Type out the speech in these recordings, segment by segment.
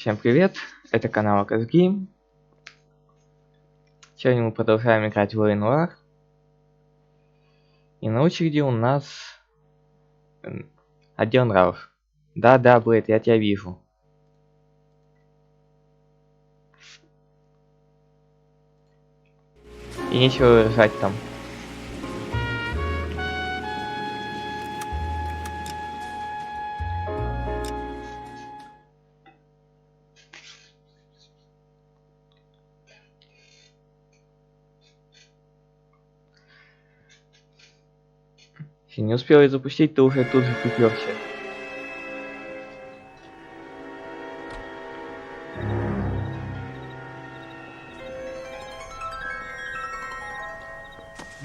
Всем привет, это канал Game. Сегодня мы продолжаем играть в Noire. И на очереди у нас отдел нравов. Да, Блэд, я тебя вижу. И нечего ржать там. Если не успел я запустить, ты уже тут же приперся.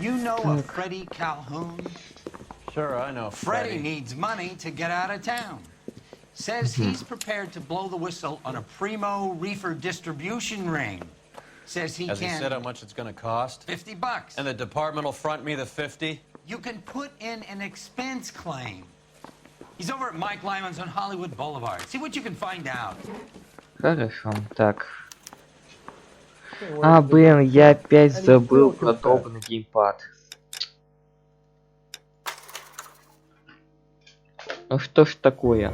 You know a Freddie Calhoun? Sure, I know Freddie needs money to get out of town. Says he's prepared to blow the whistle on a primo reefer distribution ring. Says he Has can... he said how much it's gonna cost? $50. And the department will front me the 50? You can put in an expense claim. He's over at Mike Lyman's on Hollywood Boulevard. See what you can find out. Хорошо, так. Блин, я опять забыл про долбанный геймпад. Ну что ж такое?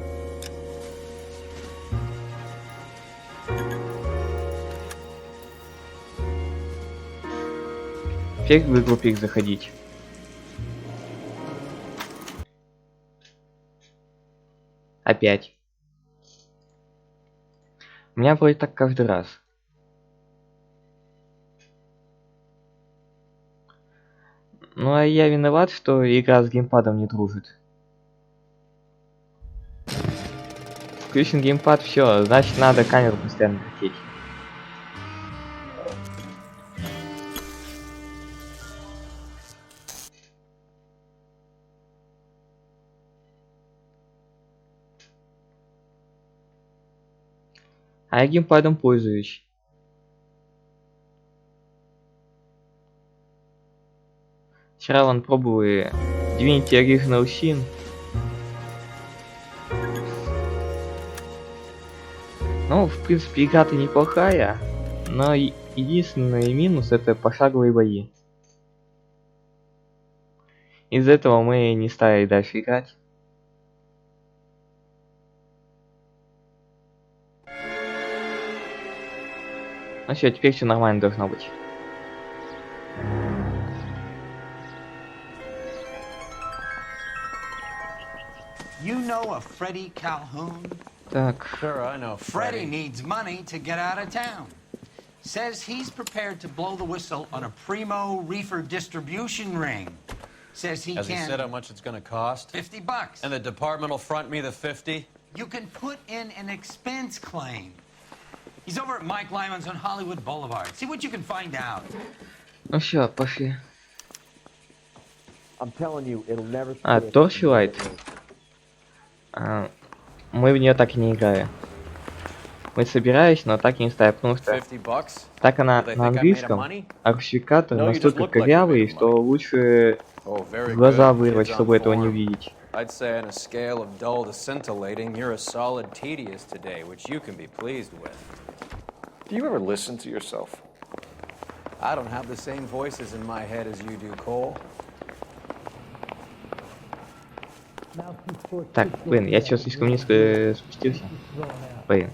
Фиг в игру заходить. Опять. У меня вроде так каждый раз. Ну а я виноват, что игра с геймпадом не дружит. Включен геймпад, все, значит надо камеру постоянно крутить. А я геймпадом пользуюсь. Вчера вон пробовали Divinity Original Sin. Ну, в принципе, игра-то неплохая, но единственный минус — это пошаговые бои. Из-за этого мы не стали дальше играть. Ну все, теперь все нормально должно быть. You know a Freddie Calhoun? Так. Sure, I know Freddie needs money to get out of town. Says he's prepared to blow the whistle on a primo reefer distribution ring. Says he Has can... he said how much it's gonna cost? $50. And the department will front me the 50? You can put in an expense claim. He's over at Mike Lyman's on Hollywood Boulevard. See what you can find out. Ну все, пошли. А, Torchlight. Мы в нее так и не играли. Мы собирались, но так и не ставим, потому что 50 bucks? так она на английском, а русификатор настолько корявый, что лучше глаза вырвать, чтобы этого не увидеть. I'd say on a scale of dull to scintillating, you're a solid tedious today, which you can be pleased with. Do you ever listen to yourself? I don't have the same voices in my head as you do, Cole. Так, блин, я что, слишком низко спустился? Блин.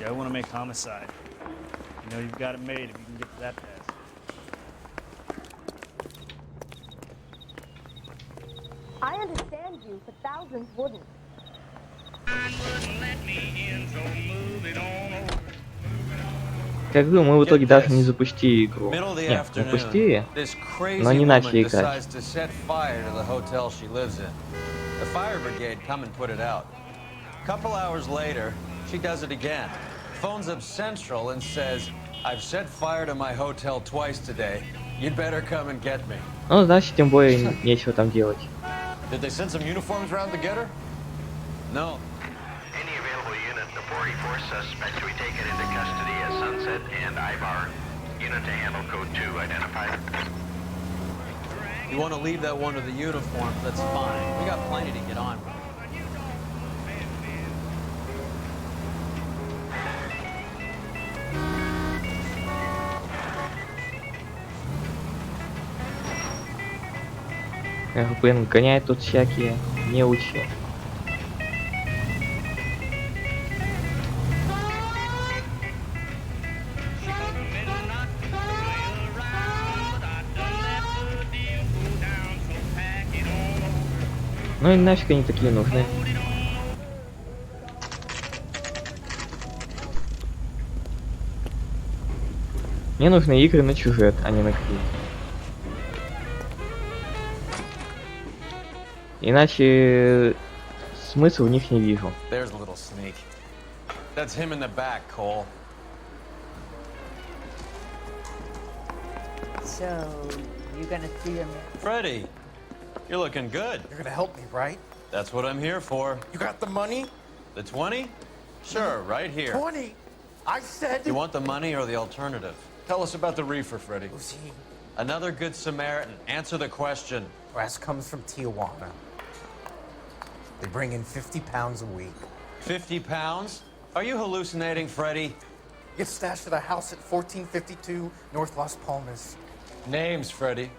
Yeah, I want to make homicide. You know you've got it made if you can get to that pass. I understand you, but thousands wouldn't. Как бы мы в итоге даже не запустили игру. Нет, запустили, но не начали играть. The fire brigade come and put it out. Couple hours later, she does it again. Phones up Central and says, "I've set fire to my hotel twice today. You'd better come and get me." Ну, значит, тем более нечего там делать. Did they send some uniforms around to get her? No. Any available unit, the 44 suspects we taken into custody at Sunset and Ibar. Unit to handle code 2 identified. You want to leave that one to the uniform, that's fine. We got plenty to get on with. Блин, гоняют тут всякие неучи. Ну и нафиг они такие нужны. Мне нужны игры на сюжет, а не на клип. Иначе смысла в них не вижу. There's a little sneak. That's him in the back, Cole. So, you gonna see him? Freddie, you're looking good. You're gonna help me, right? That's what I'm here for. You got the money? The 20? Sure, right here. 20? I said... You want the money or the alternative? Tell us about the reefer, Freddie. Who's he? Another good Samaritan. Answer the question. Brass comes from Tijuana. They bring in 50 pounds a week. 50 pounds? Are you hallucinating, Freddie? Get stashed at a house at 1452 North Las Palmas. Names, Freddie.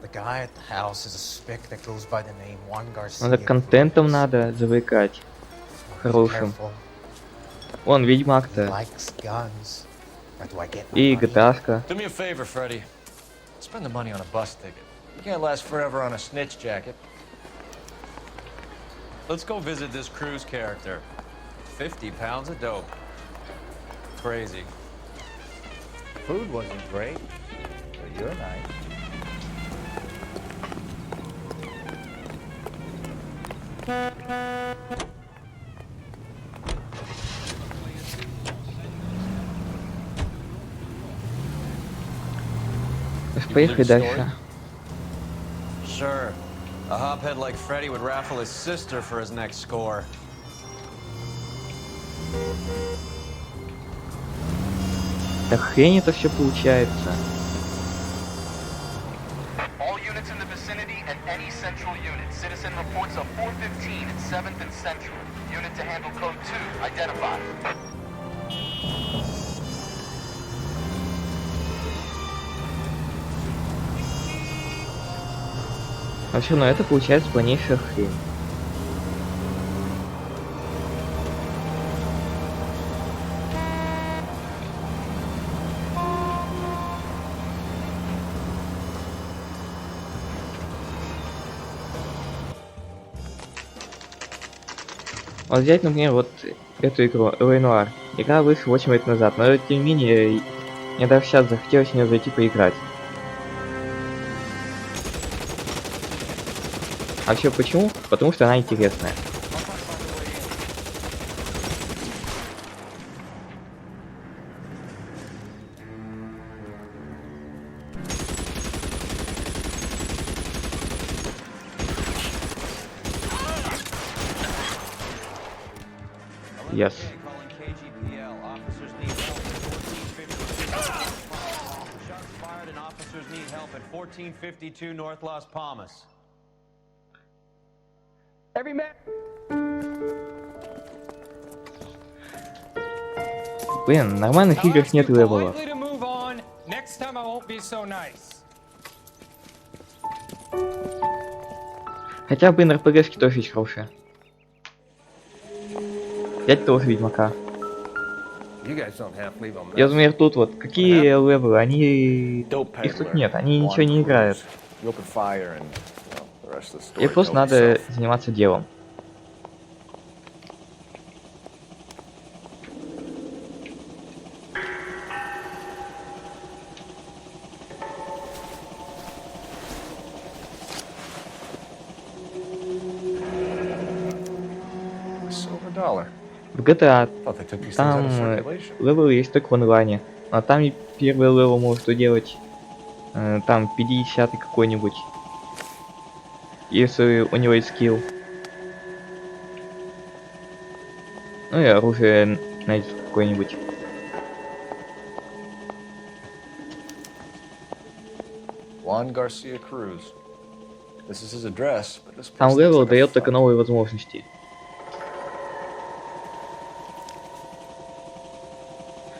The guy at the house is a spick that goes by the name Juan Garcia. Надо контентом надо завлекать. Хорошим. Вон, Ведьмак-то. Likes guns. Or do I get my И money? GTA-шка. Do me a favor, Freddie. Spend the money on a bus ticket. You can't last forever on a snitch jacket. Let's go visit this cruise character. 50 pounds of dope. Crazy. Food wasn't great, but you're nice. Поехали дальше. Sure. A hophead like Freddie would raffle his sister for his next score. Да хрень это все получается. All units in the vicinity and any central unit. Citizen reports of 415 at 7th and Central. Unit to handle code 2. Identified. А все равно это получается полнейшая хрень. Вот взять, например, вот эту игру, Noire. Игра вышла 8 лет назад, но тем не менее, мне даже сейчас захотелось в нее зайти поиграть. А все почему? Потому что она интересная. Yes. Calling KGPL. Officers need help at 1452. Shots fired and officers need help at 1452 North Las Palmas. Every man... Блин, в нормальных играх нет левелов. Хотя, блин, РПГшки тоже есть хорошие. Взять того же Ведьмака. Я думаю, тут вот, какие левелы, они... Их тут нет, они ничего не играют. Их просто надо заниматься делом. В GTA там левелы есть только в онлайне, а там и первый левел может делать там 50-й какой-нибудь, если у него есть скилл. Ну и оружие найти какое-нибудь. Juan Garcia Cruz. This is his address, but this place Сам looks левел like a дает только front. новые возможности.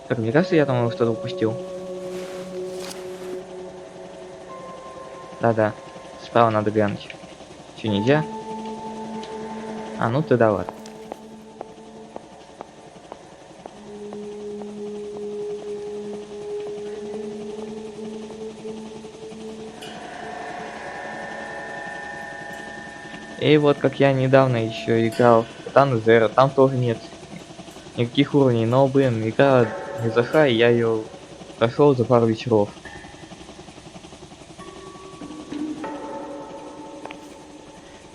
Так, мне кажется, я там что-то упустил. Да-да, справа надо глянуть. Че, нельзя? А, ну тогда ладно. И вот как я недавно еще играл в Катану Zero, там тоже нет никаких уровней, но, блин, игра не зашла, и я ее прошел за пару вечеров.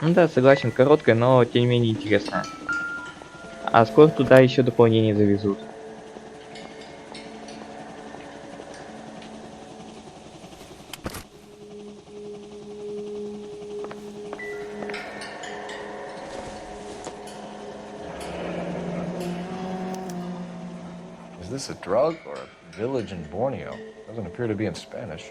Ну да, согласен, короткая, но тем не менее интересная. А скоро туда еще дополнение завезут. Is this a drug or a village in Borneo? Doesn't appear to be in Spanish.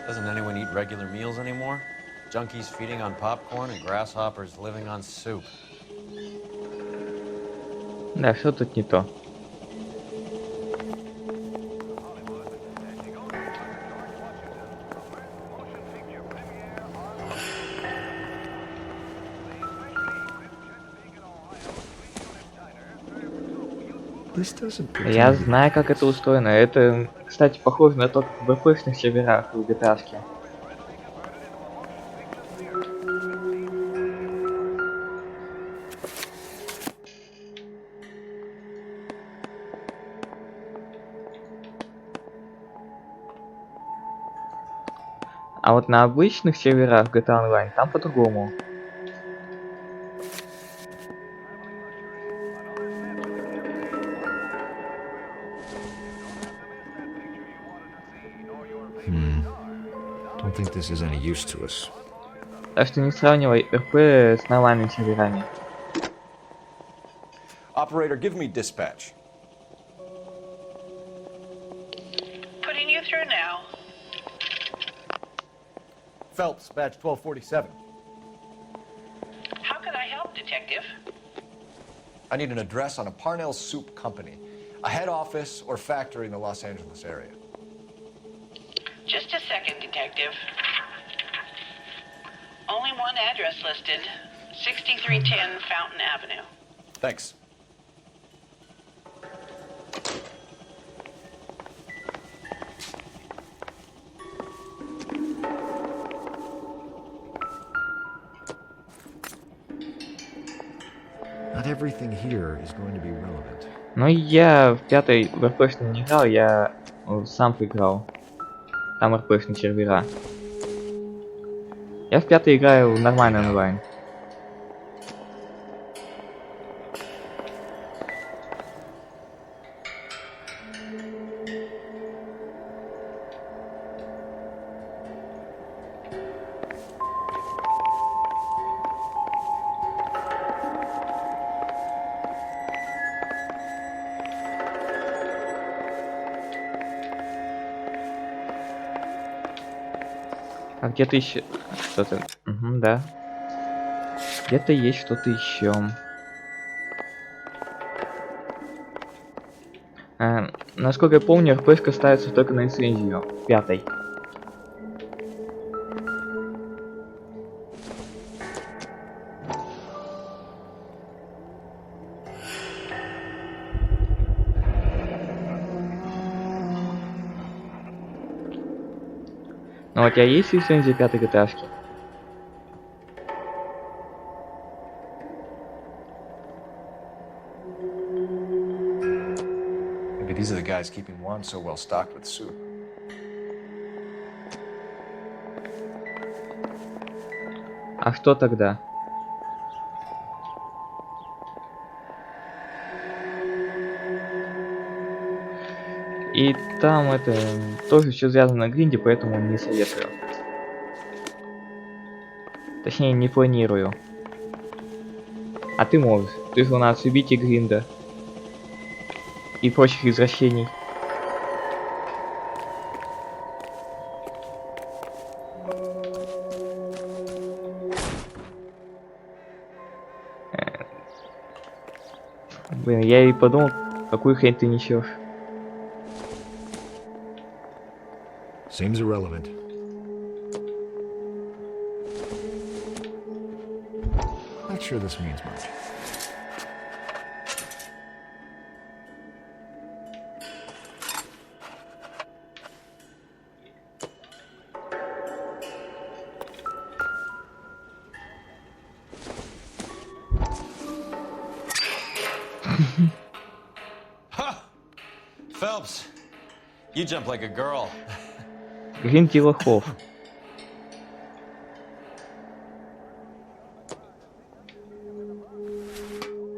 Doesn't anyone eat regular meals anymore? Junkies feeding on popcorn and grasshoppers living on soup. Да, что тут не то? This doesn't Я знаю, как это устроено. Это, кстати, похоже на то, как в ВПшных серверах в GTA-шке. А вот на обычных серверах GTA Online там по-другому. Don't think this is any use to us. Так что не сравнивай РП с нормальными серверами. Operator, give me dispatch. Putting you through now. Phelps, badge 1247. How can I help, Detective? I need an address on a Parnell Soup Company, a head office or factory in the Los Angeles area. Just a second, Detective. Only one address listed. 6310 Fountain Avenue. Thanks. Not everything here is going to be relevant. Ну я в пятой в РПшный не играл, я сам поиграл. Там РПшные сервера. Я в пятой играю в нормальный онлайн. А где-то еще что-то. Угу, да. Где-то есть что-то еще. Насколько я помню, РПшка ставится только на лицензию. Пятой. Ну, у тебя есть лицензия пятой GTA-шки? Maybe these are the guys keeping Juan so well stocked with soup. А что тогда? И там это тоже все связано на гринде, поэтому не советую. Точнее, не планирую. А ты можешь. Ты же у нас любитель гринда. И прочих извращений. Блин, я и подумал, какую хрень ты несешь. Seems irrelevant. Not sure this means much. Phelps, you jump like a girl. Гринд и лохов.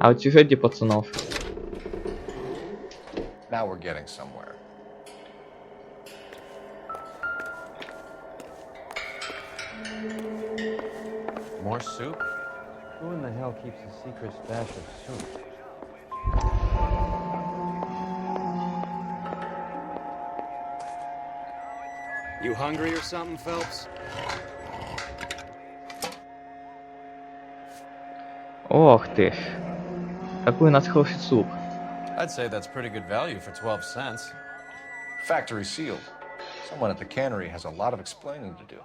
А вот сюжете пацанов. Now we're getting somewhere. More soup? Who in the hell keeps a secret stash of soup? You hungry or something, Phelps? Ох ты ж. Какой у нас хороший суп. I'd say that's pretty good value for 12 cents. Factory sealed. Someone at the cannery has a lot of explaining to do.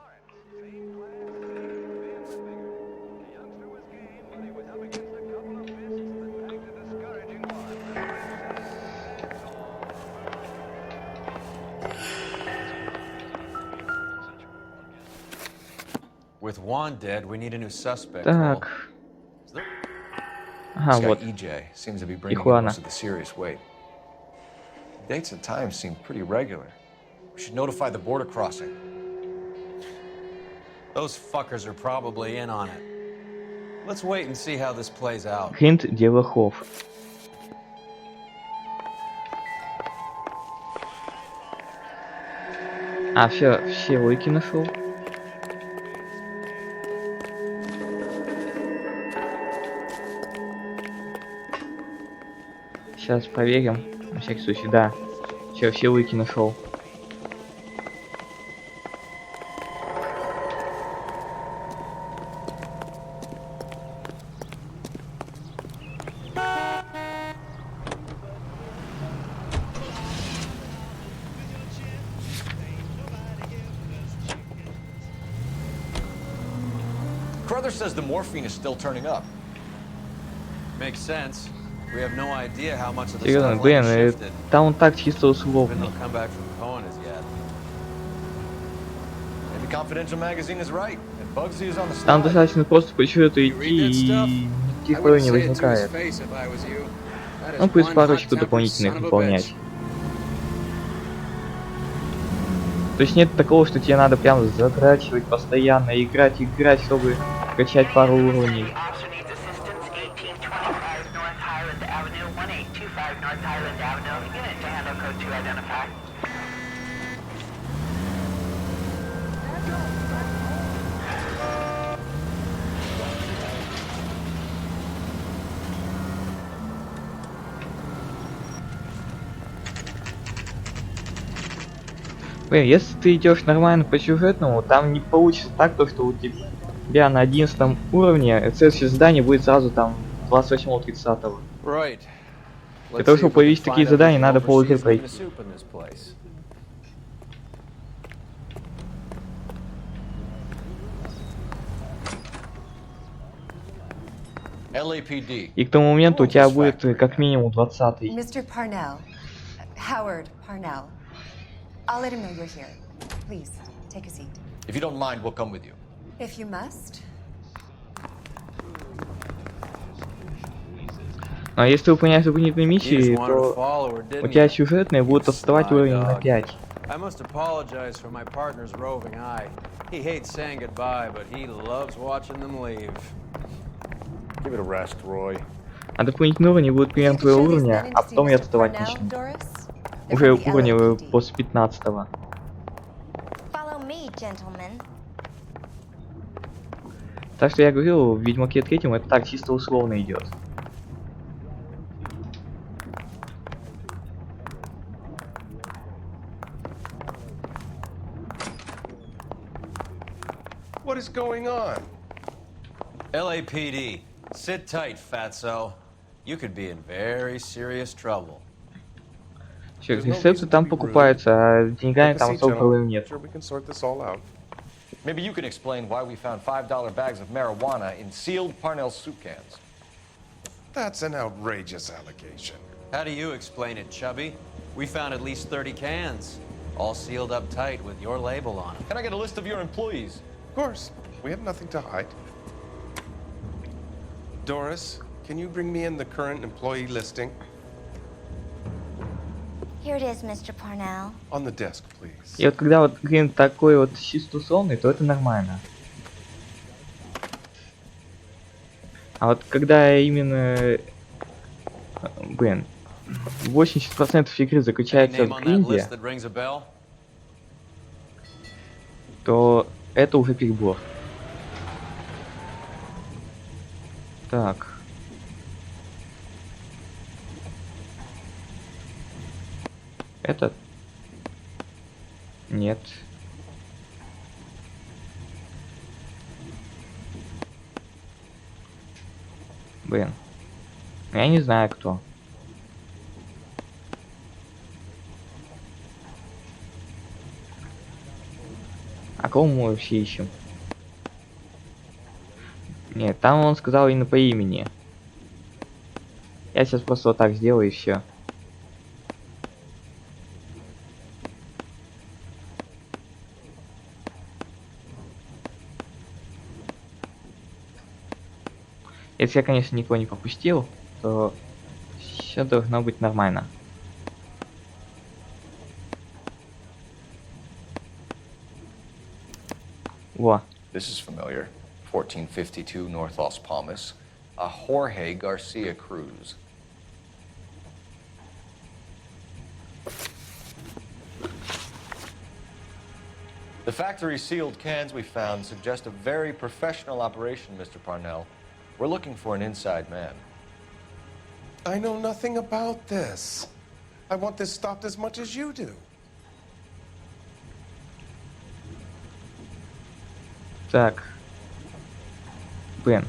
With Juan dead, we need a new suspect. Так. Ага, This guy вот. EJ seems to be bringing in Ихуана. most of the serious weight. Dates and times seem pretty regular. We should notify the border crossing. Those fuckers are probably in on it. Let's wait and see how this plays out. Гринд для лохов. А, все лойки нашел. Сейчас проверим. На всякий случай, да. Все лойки нашел. Crowther says the morphine is still turning up. Makes sense. We have no idea how much of the Серьезно, stuff блин, shifted. там он так чисто Even условный. no comeback from Cohen as yet. Maybe Confidential Magazine is right, and Bugsy is on the Там slide. достаточно просто по счету идти и никаких проблем не возникает. Ну, плюс парочку дополнительных выполнять. То есть нет такого, что тебе надо прям затрачивать постоянно, играть, чтобы качать пару уровней. Officer needs assistance 1825 North Highland Avenue, 1825 North Highland Avenue. Unit to handle code 2 identified. Блин, если ты идешь нормально по сюжетному, там не получится так, то что у тебя на 11 уровне следующее задание будет сразу там 28-30. Right. Для того, чтобы появились такие задания, надо полигры пройти. LAPD. И к тому моменту у тебя будет как минимум 20-й. Mr. Parnell. Howard Parnell. I'll let him know you're here. Please, take a seat. If you don't mind, we'll come with you. If you must. А если ты выполняешь дополнительные миссии, то у тебя сюжетные будут отставать уровень на 5. I must apologize for my partner's roving eye. He hates saying goodbye, but he loves watching them leave. Give it a rest, Roy. А дополнительные уровни будут примерно твоего уровня, а потом я отставать начну. Уже уровня после 15-го. Follow me, gentlemen. Так что я говорил, в Ведьмаке 3 это так чисто условно идет. What is going on? LAPD, sit tight, fatso. You could be in very serious trouble. Все, рецепты там покупаются, а деньгами там особо проблем нет. Sure, we can sort this all out. Maybe you can explain why we found $5 bags of marijuana in sealed Parnell soup cans. That's an outrageous allegation. How do you explain it, Chubby? We found at least 30 cans, all sealed up tight with your label on them. Can I get a list of your employees? Of course, we have nothing to hide. Doris, can you bring me in the current employee listing? Here it is, Mr. Parnell. On the desk, please. И вот когда вот клиент такой вот чисто условный, то это нормально. А вот когда именно... Блин, 80% игры заключается в гринде, то это уже перебор. Так. Этот? Нет. Блин. Я не знаю, кто. А кого мы вообще ищем? Нет, там он сказал именно по имени. Я сейчас просто вот так сделаю и все. Если я, конечно, никого не пропустил, то все должно быть нормально. Во. This is familiar. 1452 North Las Palmas. A Jorge Garcia Cruz. The factory sealed cans we found suggest a very professional operation, Mr. Parnell. We're looking for an inside man. I know nothing about this. I want this stopped as much as you do. Так. Блин.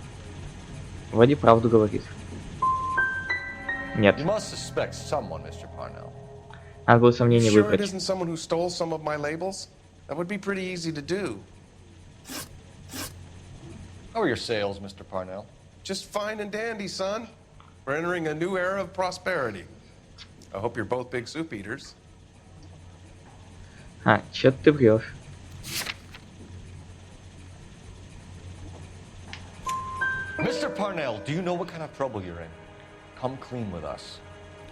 Вроде правду говорит. Нет. You must suspect someone, Mr. Parnell. Надо было сомнение Sure it выбрать. isn't someone who stole some of my labels? That would be pretty easy to do. How are your sales, Mr. Parnell? Just fine and dandy, son. We're entering a new era of prosperity. I hope you're both big soup eaters. А, чё ты врешь? Mr. Parnell, do you know what kind of trouble you're in? Come clean with us.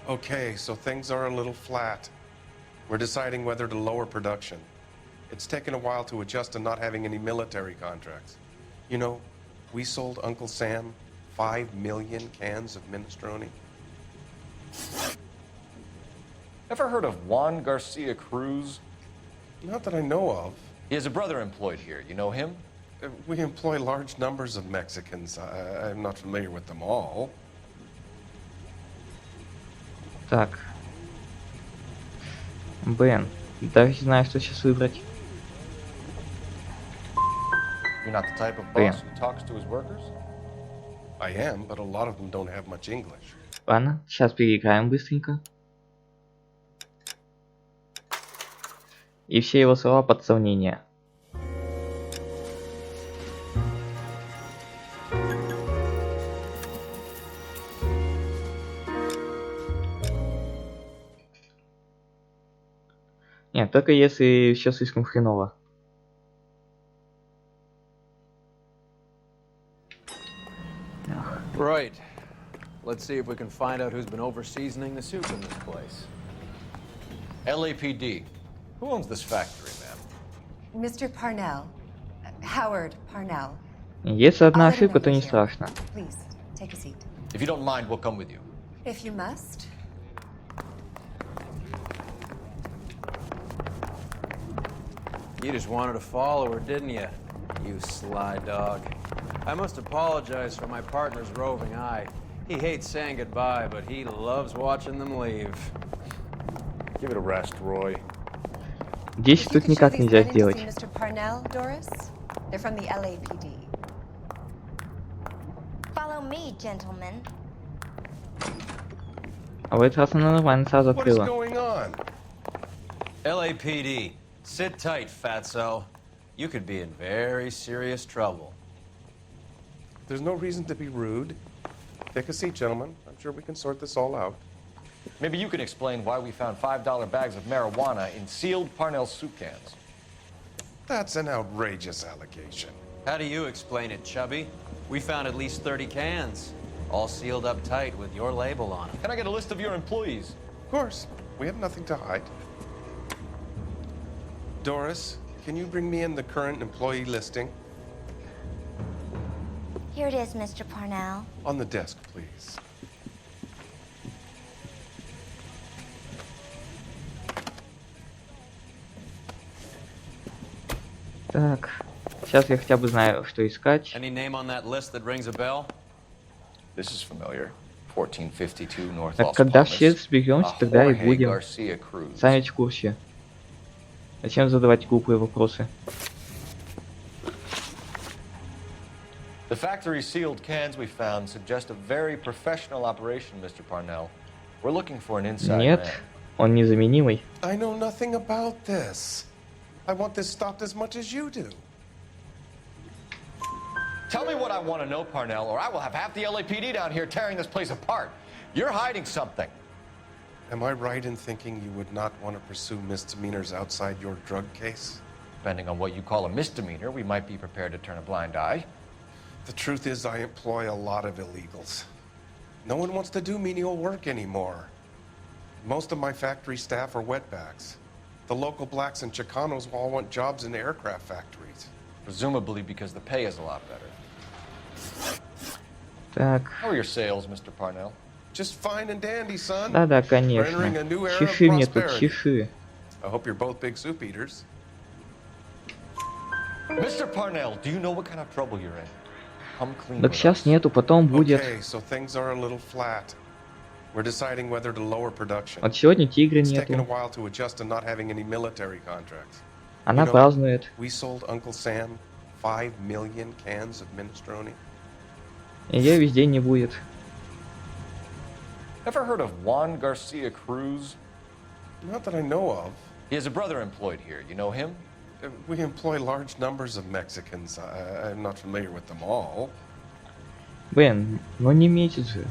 Okay, so things are a little flat. We're deciding whether to lower production. It's taken a while to adjust to not having any military contracts. You know, we sold Uncle Sam 5 million cans of minestrone. Ever heard of Juan Garcia Cruz? Not that I know of. He has a brother employed here. You know him? We employ large numbers of Mexicans. I'm not familiar with them all. Так. Блин. Даже не знаю, что сейчас выбрать. You're not the type of boss who talks to his workers? I am, but a lot of them don't have much English. Ладно, сейчас переиграем быстренько. И все его слова под сомнение. Нет, только если все слишком хреново. Right. Let's see if we can find out who's been over-seasoning the soup in this place. LAPD. Who owns this factory, ma'am? Mr. Parnell. Howard Parnell. Если одна ошибка, то не страшно. Please, take a seat. If you don't mind, we'll come with you. If you must. You just wanted to follow her, didn't you? You sly dog. I must apologize for my partner's roving eye. He hates saying goodbye, but he loves watching them leave. Give it a rest, Roy. 10 тут никак нельзя сделать. Mr. Parnell, Doris? They're from the LAPD. Follow me, gentlemen. А в этот раз она нормально сразу What is открыла. going on? LAPD, sit tight, fatso. You could be in very serious trouble. There's no reason to be rude. Take a seat, gentlemen. I'm sure we can sort this all out. Maybe you can explain why we found $5 bags of marijuana in sealed Parnell soup cans. That's an outrageous allegation. How do you explain it, Chubby? We found at least 30 cans, all sealed up tight with your label on them. Can I get a list of your employees? Of course. We have nothing to hide. Doris, can you bring me in the current employee listing? Here it is, Mr. Parnell. On the desk, please. Так, сейчас я хотя бы знаю, что искать. Any name on that list that rings a bell? This is familiar. 1452 North Так, Los когда Palmas. все разберемся, тогда и Jorge будем. Garcia Cruz. Сами в курсе. Зачем задавать глупые вопросы? The factory sealed cans we found suggest a very professional operation, Mr. Parnell. We're looking for an inside Нет, man. он незаменимый. I know nothing about this. I want this stopped as much as you do. Tell me what I want to know, Parnell, or I will have half the LAPD down here tearing this place apart. You're hiding something. Am I right in thinking you would not want to pursue misdemeanors outside your drug case? Depending on what you call a misdemeanor, we might be prepared to turn a blind eye. The truth is, I employ a lot of illegals. No one wants to do menial work anymore. Most of my factory staff are wetbacks. The local blacks and Chicanos all want jobs in aircraft factories. Presumably because the pay is a lot better. Так, How are your sales, Mr. Parnell? Just fine and dandy, son. да-да, We're entering конечно. a new era of Чеши мне тут, prosperity. чеши. I hope you're both big soup eaters. Mr. Parnell, do you know what kind of trouble you're in? Come clean Так with сейчас us. нету, потом будет. Okay, so things are a little flat. We're deciding whether to lower production. Вот сегодня тигра It's taken a нету. while to adjust to not having any military contracts. Она You know, празднует. We sold Uncle Sam 5 million cans of minestrone. Ее весь день не будет. Ever heard of Juan Garcia Cruz? Not that I know of. He has a brother employed here. You know him? We employ large numbers of Mexicans. I'm not familiar with them all. Блин, ну не месяц же.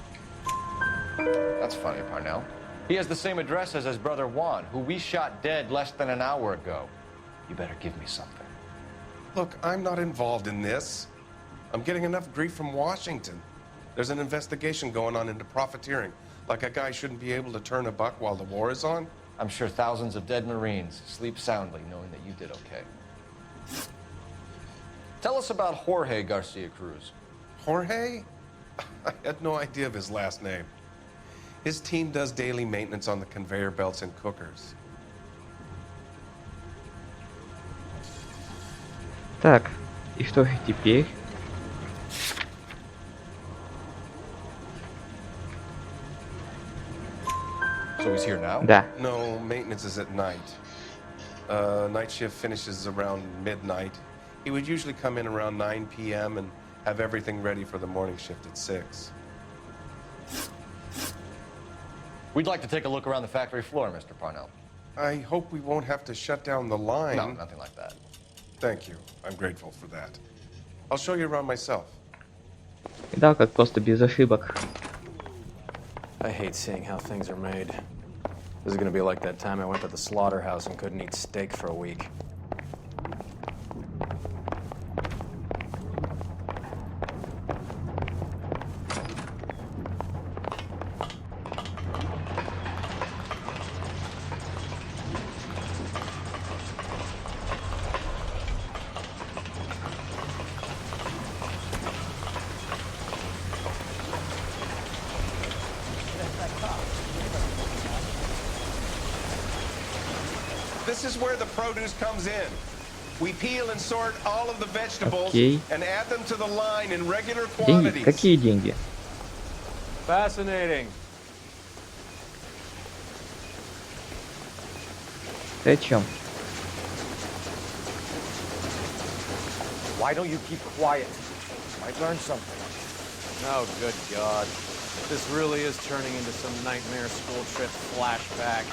That's funny, Parnell. He has the same address as his brother Juan, who we shot dead less than an hour ago. You better give me something. Look, I'm not involved in this. I'm getting enough grief from Washington. There's an investigation going on into profiteering. Like a guy shouldn't be able to turn a buck while the war is on. I'm sure thousands of dead Marines sleep soundly knowing that you did okay. Tell us about Jorge Garcia Cruz. Jorge? I had no idea of his last name. His team does daily maintenance on the conveyor belts and cookers. Так, и что же теперь? So he's here now? Да. No, maintenance is at night. Night shift finishes around midnight. He would usually come in around 9 p.m. and have everything ready for the morning shift at 6. We'd like to take a look around the factory floor, Mr. Parnell. I hope we won't have to shut down the line. No, nothing like that. Thank you. I'm grateful for that. I'll show you around myself. Да, как просто без ошибок. I hate seeing how things are made. This is gonna be like that time I went to the slaughterhouse and couldn't eat steak for a week. This is where the produce comes in. We peel and sort all of the vegetables Окей. and add them to the line in regular Деньги? quantities. Какие деньги? Fascinating. Ты о чем? Why don't you keep quiet? Might learn something. Oh, good God. This really is turning into some nightmare school trip flashback.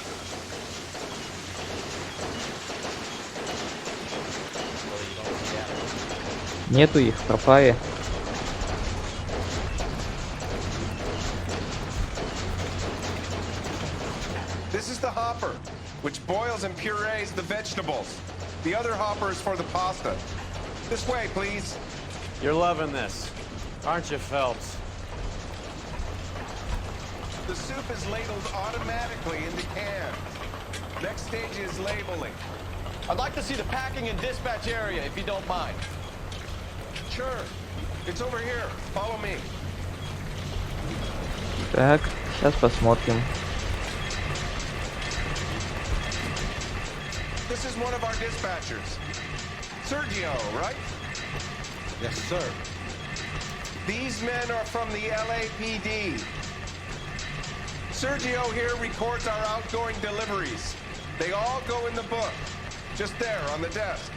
Нету их, пропали. This is the hopper, which boils and purees the vegetables. The other hopper is for the pasta. This way, please. You're loving this, aren't you, Phelps? The soup is ladled automatically into cans. Next stage is labeling. I'd like to see the packing and dispatch area, if you don't mind. Sure. It's over here. Follow me. Так, сейчас посмотрим. This is one of our dispatchers. Sergio, right? Yes, sir. These men are from the LAPD. Sergio here records our outgoing deliveries. They all go in the book. Just there on the desk.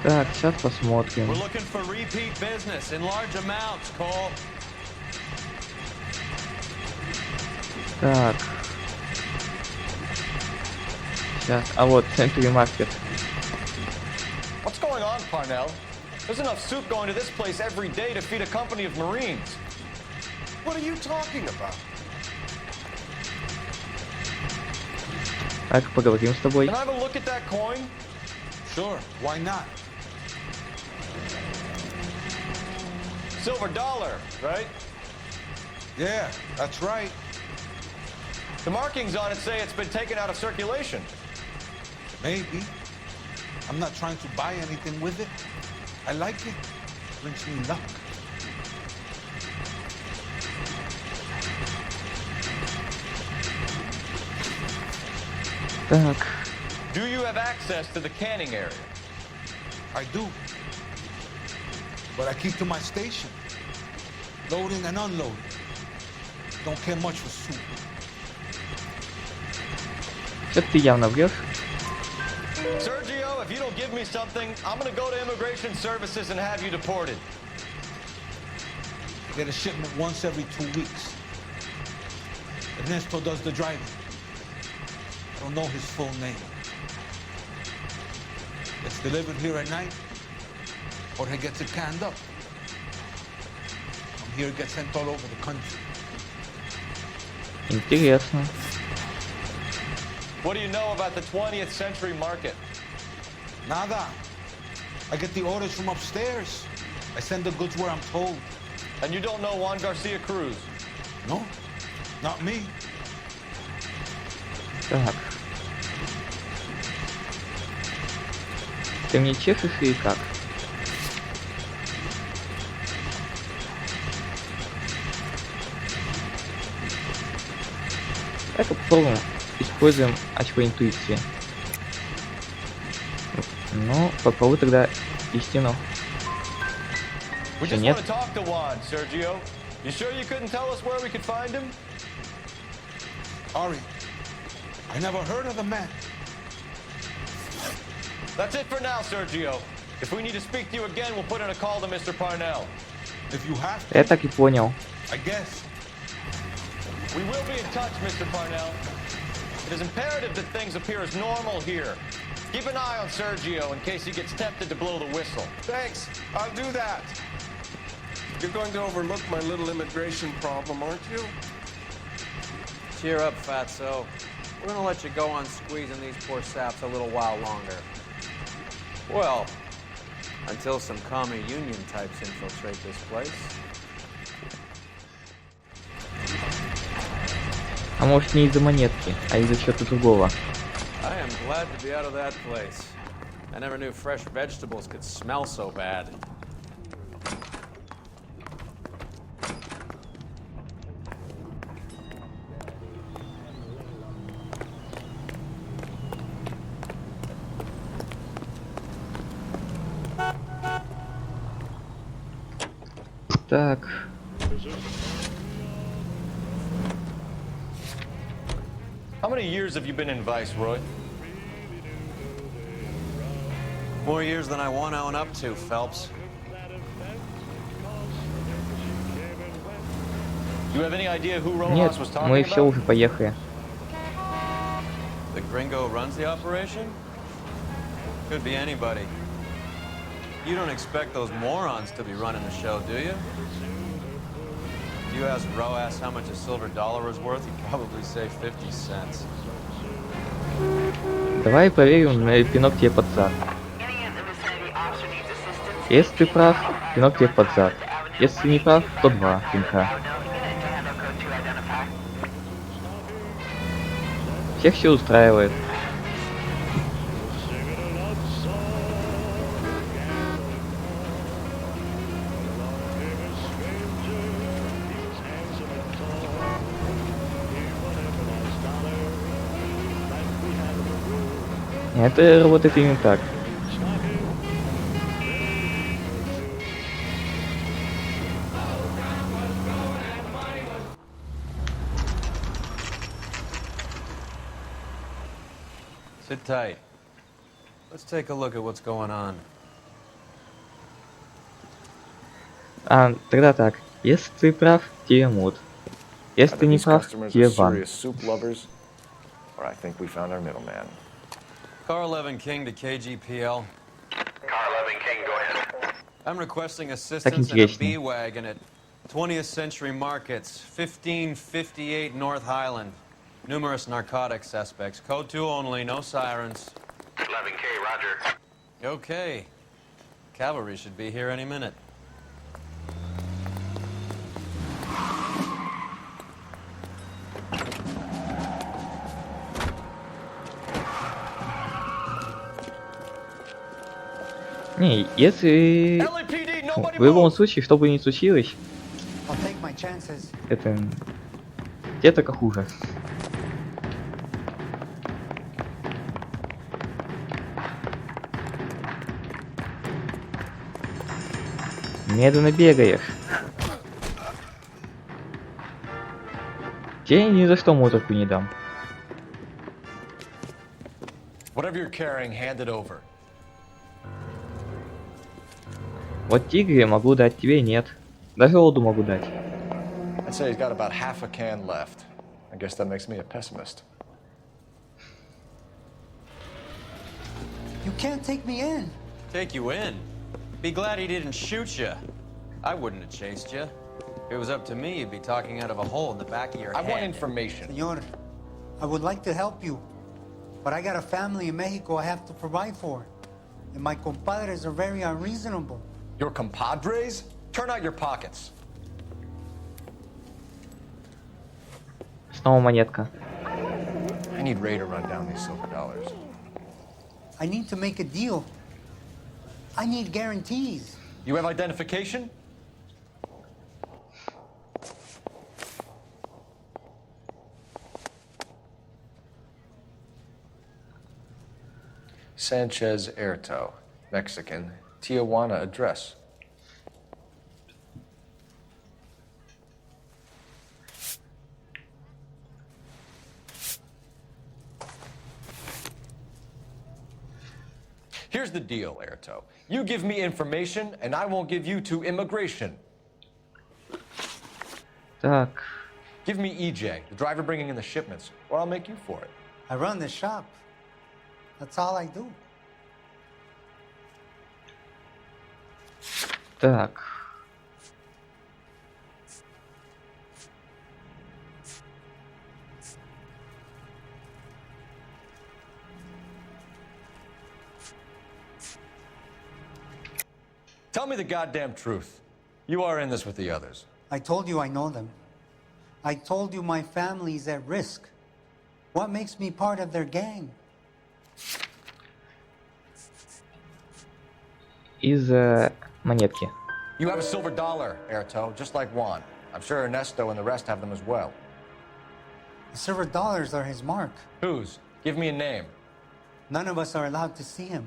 Так, сейчас посмотрим. We're looking for repeat business in large amounts, Cole. Так. Сейчас. А вот, Century Market. What's going on, Parnell? There's enough soup going to this place every day to feed a company of Marines. What are you talking about? Так, поговорим с тобой. Can I have a look at that coin? Sure, why not? Silver dollar, right? Yeah, that's right. The markings on it say it's been taken out of circulation. Maybe. I'm not trying to buy anything with it. I like it. Brings me luck. Так. Do you have access to the canning area? I do. But I keep to my station. Loading and unloading. Don't care much for soup. Что-то ты явно врешь. Sergio, if you don't give me something, I'm gonna go to Immigration Services and have you deported. I get a shipment once every 2 weeks. Ernesto does the driving. I don't know his full name. It's delivered here at night, or he gets it canned up. From here, it gets sent all over the country. Интересно. What do you know about the 20th century market? Nada. I get the orders from upstairs. I send the goods where I'm told. And you don't know Juan Garcia Cruz? No, not me. Так. Ты мне чешешь или как? Так, попробуем. Используем очко интуиции. Ну, попробуй тогда истину. We Что, just нет? want to talk to Juan, Sergio. You sure you couldn't tell us where we could find him? Ari, I never heard of the man. That's it for now, Sergio. If we need to speak to you again, we'll put in a call to Mr. Parnell. If you have to, Я так и понял. I guess. We will be in touch, Mr. Parnell. It is imperative that things appear as normal here. Keep an eye on Sergio in case he gets tempted to blow the whistle. Thanks. I'll do that. You're going to overlook my little immigration problem, aren't you? Cheer up, Fatso. We're gonna let you go on squeezing these poor saps a little while longer. Well, until some commie union types infiltrate this place. А может не из-за монетки, а из-за чего-то другого. I am glad to be out of that place. I never knew fresh vegetables could smell so bad. Так. How many years have you been in Vice, Roy? More years than I want to own up to, Phelps. Do you have any idea who Нет, Rojas was talking мы about? все уже поехали. The gringo runs the operation? Could be anybody. You don't expect those morons to be running the show, do you? If you ask Rojas how much a silver dollar is worth, he'd probably say 50 cents. Давай проверим на пинок тебе под зад. Если ты прав, пинок тебе под зад. Если ты не прав, то 2 пинка. Всех все устраивает. Это работает именно так. Sit tight. Let's take a look at what's going on. Тогда так. Если ты прав, тебе мут. Если ты не прав, тебе ван. Or I think we found our middleman. Car 11 King to KGPL. Car 11 King, go ahead. I'm requesting assistance in a B-Wagon at 20th Century Markets, 1558 North Highland. Numerous narcotic suspects. Code 2 only, no sirens. 11K, roger. Okay. Cavalry should be here any minute. Не, если... В любом случае, что бы ни случилось, это... Тебе только хуже. Медленно бегаешь. Тебе ни за что муторку не дам. Whatever you're carrying, hand it over. Вот тигре могу дать, тебе нет. Даже лоду могу дать. I'd say he's got about half a can left. I guess that makes me a pessimist. You can't take me in. Take you in? Be glad he didn't shoot you. I wouldn't have chased you. If it was up to me, you'd be talking out of a hole in the back of your head. I want information. Senor, I would like to help you, but I got a family in Mexico I have to provide for. And my compadres are very unreasonable. Your compadres? Turn out your pockets. Снова монетка. I need Ray to run down these silver dollars. I need to make a deal. I need guarantees. You have identification? Sanchez Erto, Mexican, Tijuana address. Here's the deal, Erto. You give me information, and I won't give you to immigration. Так. Give me EJ, the driver bringing in the shipments, or I'll make you for it. I run the shop. That's all I do. Так. Tell me the goddamn truth. You are in this with the others. I told you I know them. I told you my family's at risk. What makes me part of their gang? Из монетки. You have a silver dollar, Erto, just like Juan. I'm sure Ernesto and the rest have them as well. The silver dollars are his mark. Whose? Give me a name. None of us are allowed to see him.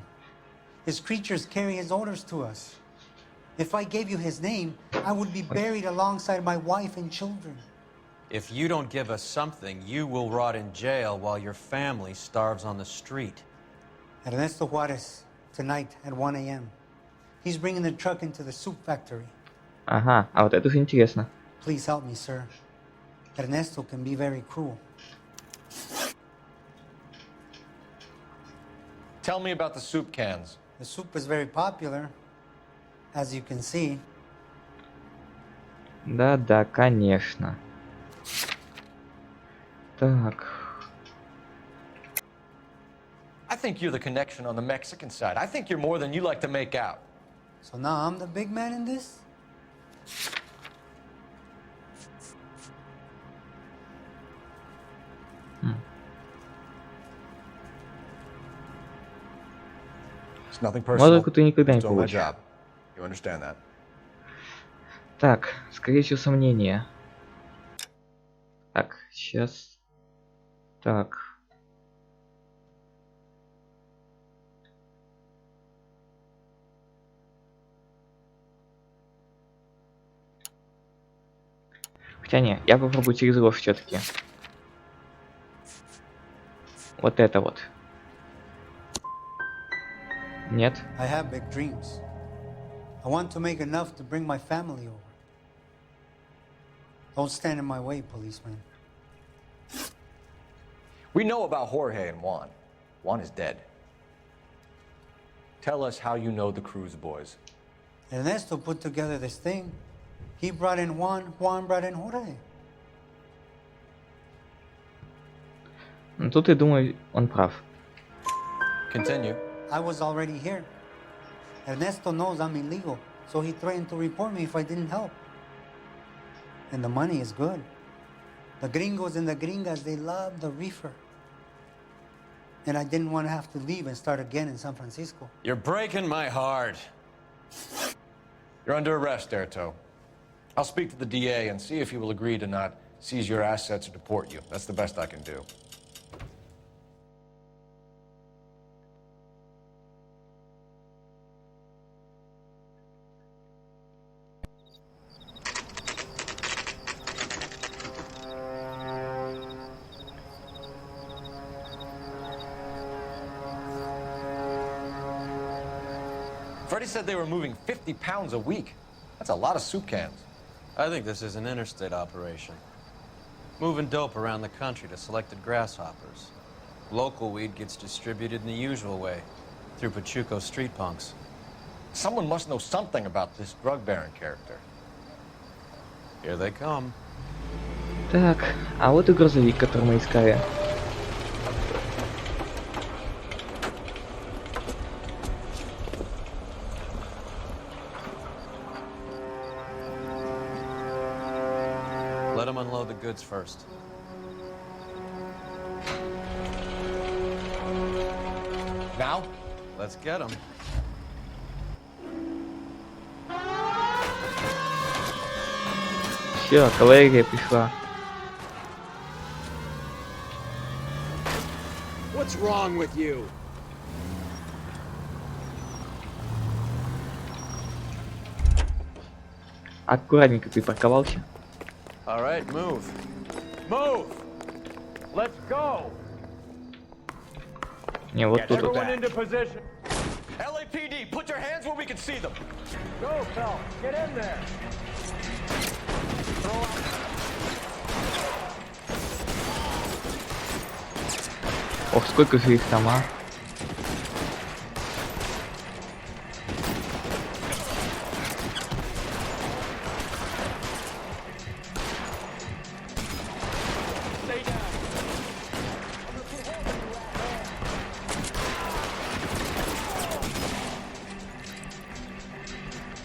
His creatures carry his orders to us. If I gave you his name, I would be buried alongside my wife and children. If you don't give us something, you will rot in jail while your family starves on the street. Ernesto Juarez, tonight at 1 a.m. He's bringing the truck into the soup factory. Ага, а вот это уже интересно. Please help me, sir. Ernesto can be very cruel. Tell me about the soup cans. The soup is very popular, as you can see. Да, конечно. Так. I think you're the connection on the Mexican side. I think you're more than you like to make out. So now I'm the big man in this? It's nothing personal. Музыку ты никогда не Just doing my получишь. job. You understand that? Так, скорее всего, сомнения. Так, сейчас. Так. Хотя не, я попробую через ложь все-таки. Вот это вот. Нет. I have big dreams. I want to make enough to bring my family over. Don't stand in my way, policeman. We know about Jorge and Juan. Juan is dead. Tell us how you know the Cruz boys. Ernesto put together this thing. He brought in Juan, Juan brought in Jorge. Ну тут, я думаю, он прав. Continue. I was already here. Ernesto knows I'm illegal, so he threatened to report me if I didn't help. And the money is good. The gringos and the gringas, they love the reefer. And I didn't want to have to leave and start again in San Francisco. You're breaking my heart. You're under arrest, Erto. I'll speak to the DA and see if he will agree to not seize your assets or deport you. That's the best I can do. Freddie said they were moving 50 pounds a week. That's a lot of soup cans. I think this is an interstate operation. Moving dope around the country to selected grasshoppers. Local weed gets distributed in the usual way, through Pachuco street punks. Someone must know something about this drug baron character. Here they come. Так, а вот и грузовик, который мы искали. Let them unload the goods first. Now? Let's get them. Все, кавалерия пришла. What's wrong with you? Аккуратненько припарковался. All right, move. Move! Let's go! Не, вот тут вот. Everyone into position. LAPD, put your hands where we can see them. Go, Phil. Get in there. Ох, сколько же их там, а?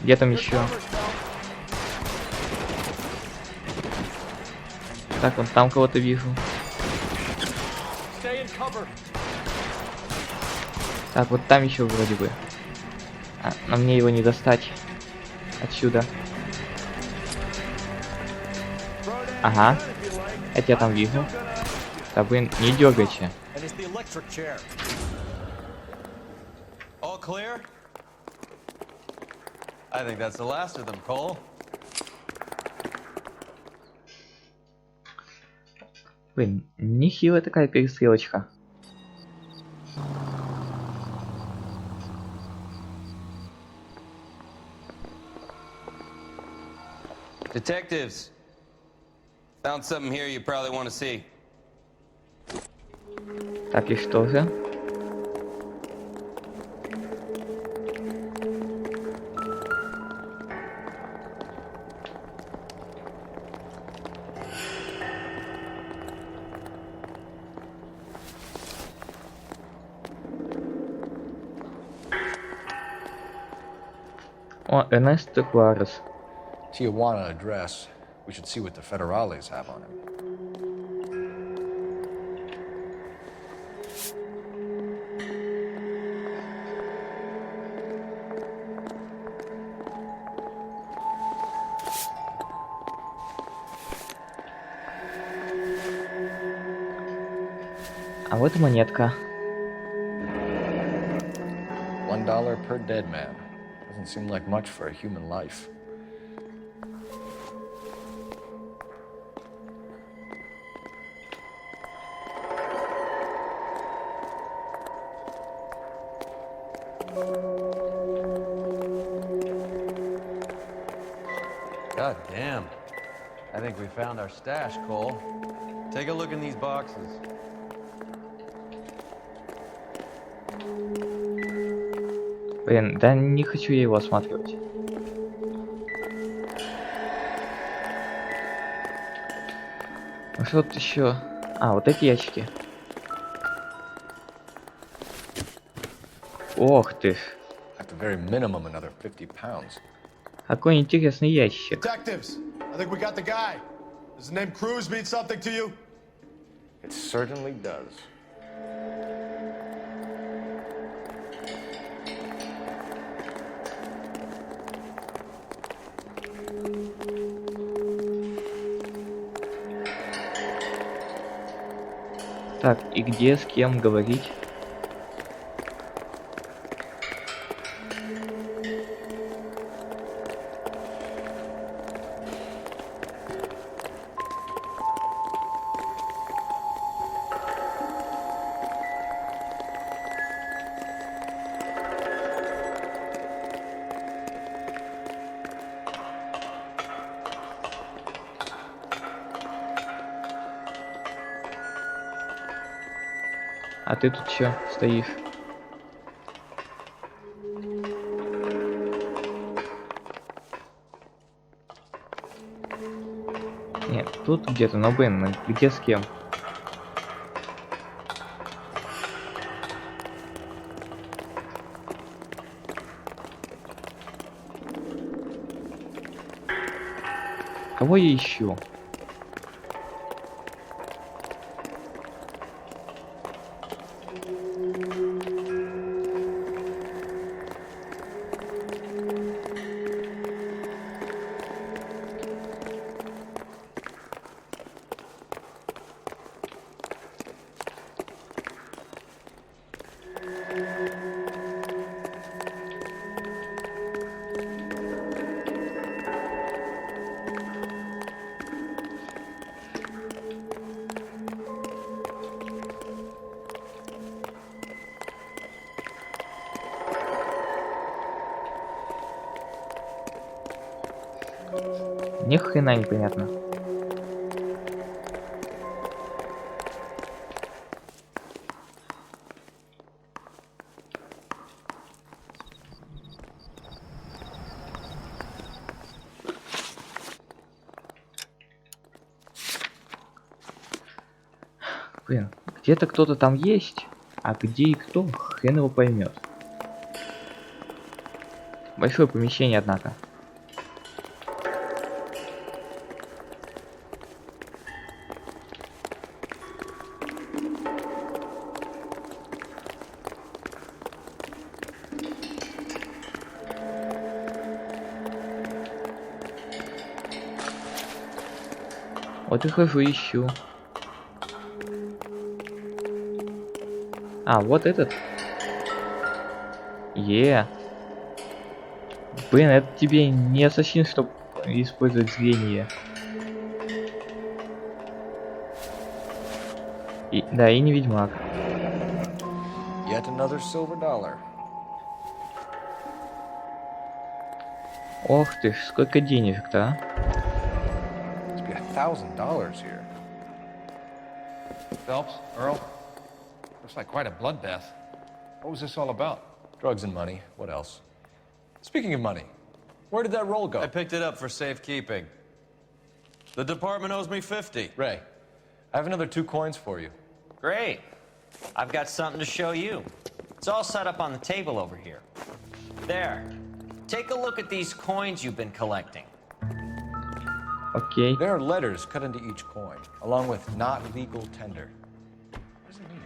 Где там еще? Так, вот там кого-то вижу. Так, вот там еще вроде бы. Но мне его не достать. Отсюда. Ага. Я тебя там вижу. Да блин, не дергайся. I think that's the last of them, Cole. Блин, нехилая такая перестрелочка. Detectives, found something here you probably want to see. Так, и что же? О, Эрнесто Кларес. Tijuana address. We should see what the federales have on him. А вот и монетка. $1 per dead man. Doesn't seem like much for a human life. God damn. I think we found our stash, Cole. Take a look in these boxes. Блин, да не хочу я его осматривать. Ну что тут еще? А, вот эти ящики. Ох ты ж. At the very minimum, another 50 pounds. Какой интересный ящик. Detectives, I think we got the guy. Does the name Cruz mean something to you? It certainly does. Так, и где, с кем говорить? А ты тут чё стоишь? Нет, тут где-то, но блин, где с кем? Кого я ищу? Ни хрена непонятно. Блин, где-то кто-то там есть, а где и кто, хрен его поймет. Большое помещение, однако. Вот и хожу, ищу. А, вот этот. Блин, это тебе не ассасин, чтобы использовать зрение. Да, и не ведьмак. Yet another silver dollar. Ох ты ж, сколько денег-то, а? Must be $1,000 here. Phelps, Earl, looks like quite a bloodbath. What was this all about? Drugs and money. What else? Speaking of money, where did that roll go? I picked it up for safekeeping. The department owes me 50. Ray, I have another 2 coins for you. Great. I've got something to show you. It's all set up on the table over here. There. Take a look at these coins you've been collecting. Okay. There are letters cut into each coin, along with not legal tender. What does it mean?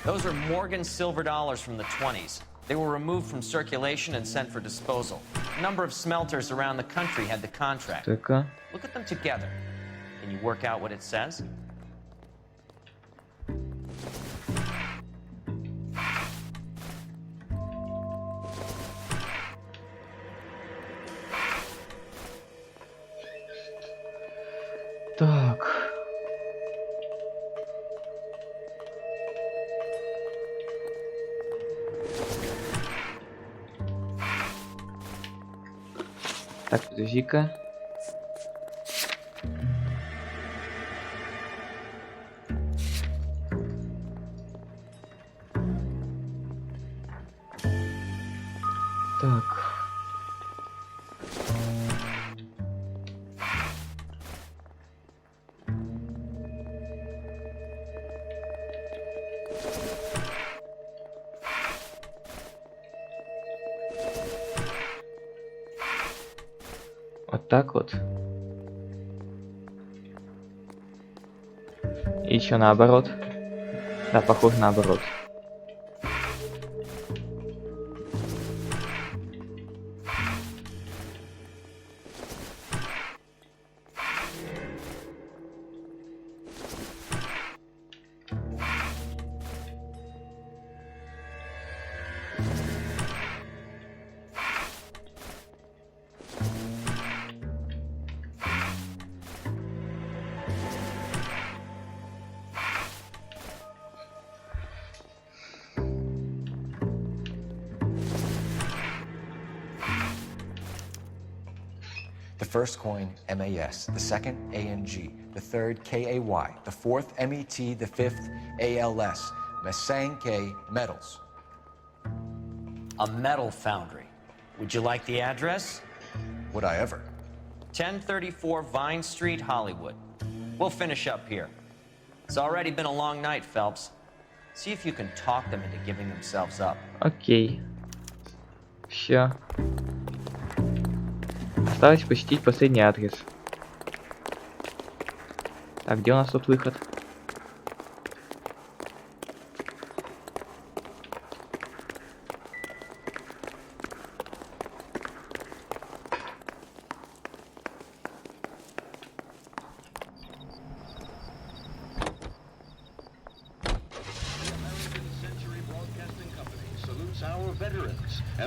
Those are Morgan silver dollars from the 20s. They were removed from circulation and sent for disposal. A number of smelters around the country had the contract. Так-ка. Look at them together. Can you work out what it says? Так. Так, подожди-ка. Так. Вот так вот. И еще наоборот. Да, похоже наоборот. The first coin, MAS, the second, ANG, the third, KAY, the fourth, MET, the fifth, ALS, Masanke Metals. A metal foundry. Would you like the address? Would I ever? 1034 Vine Street, Hollywood. We'll finish up here. It's already been a long night, Phelps. See if you can talk them into giving themselves up. Окей. Все. Осталось посетить последний адрес. Так, где у нас тут выход?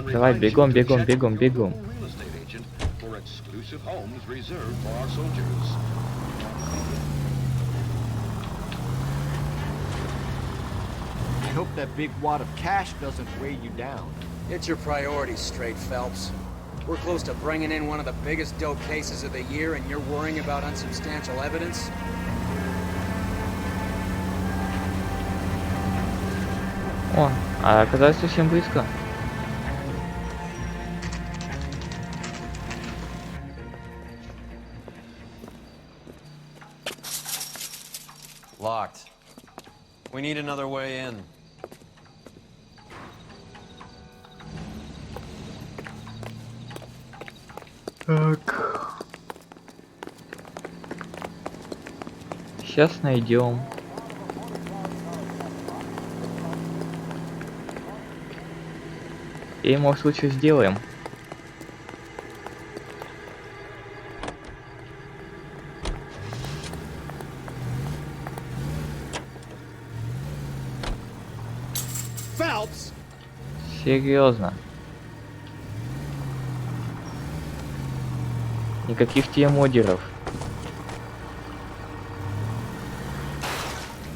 Давай, бегом, бегом, бегом, бегом. For exclusive homes reserved for our soldiers. I hope that big wad of cash doesn't weigh you down. Get your priorities straight, Phelps. We're close to bringing in one of the biggest dope cases of the year, and you're worrying about unsubstantial evidence? О, а оказалось совсем близко. Locked. We need another way in. Так. Сейчас найдем. И может лучше сделаем. Phelps! Серьезно. Никаких тебе модеров.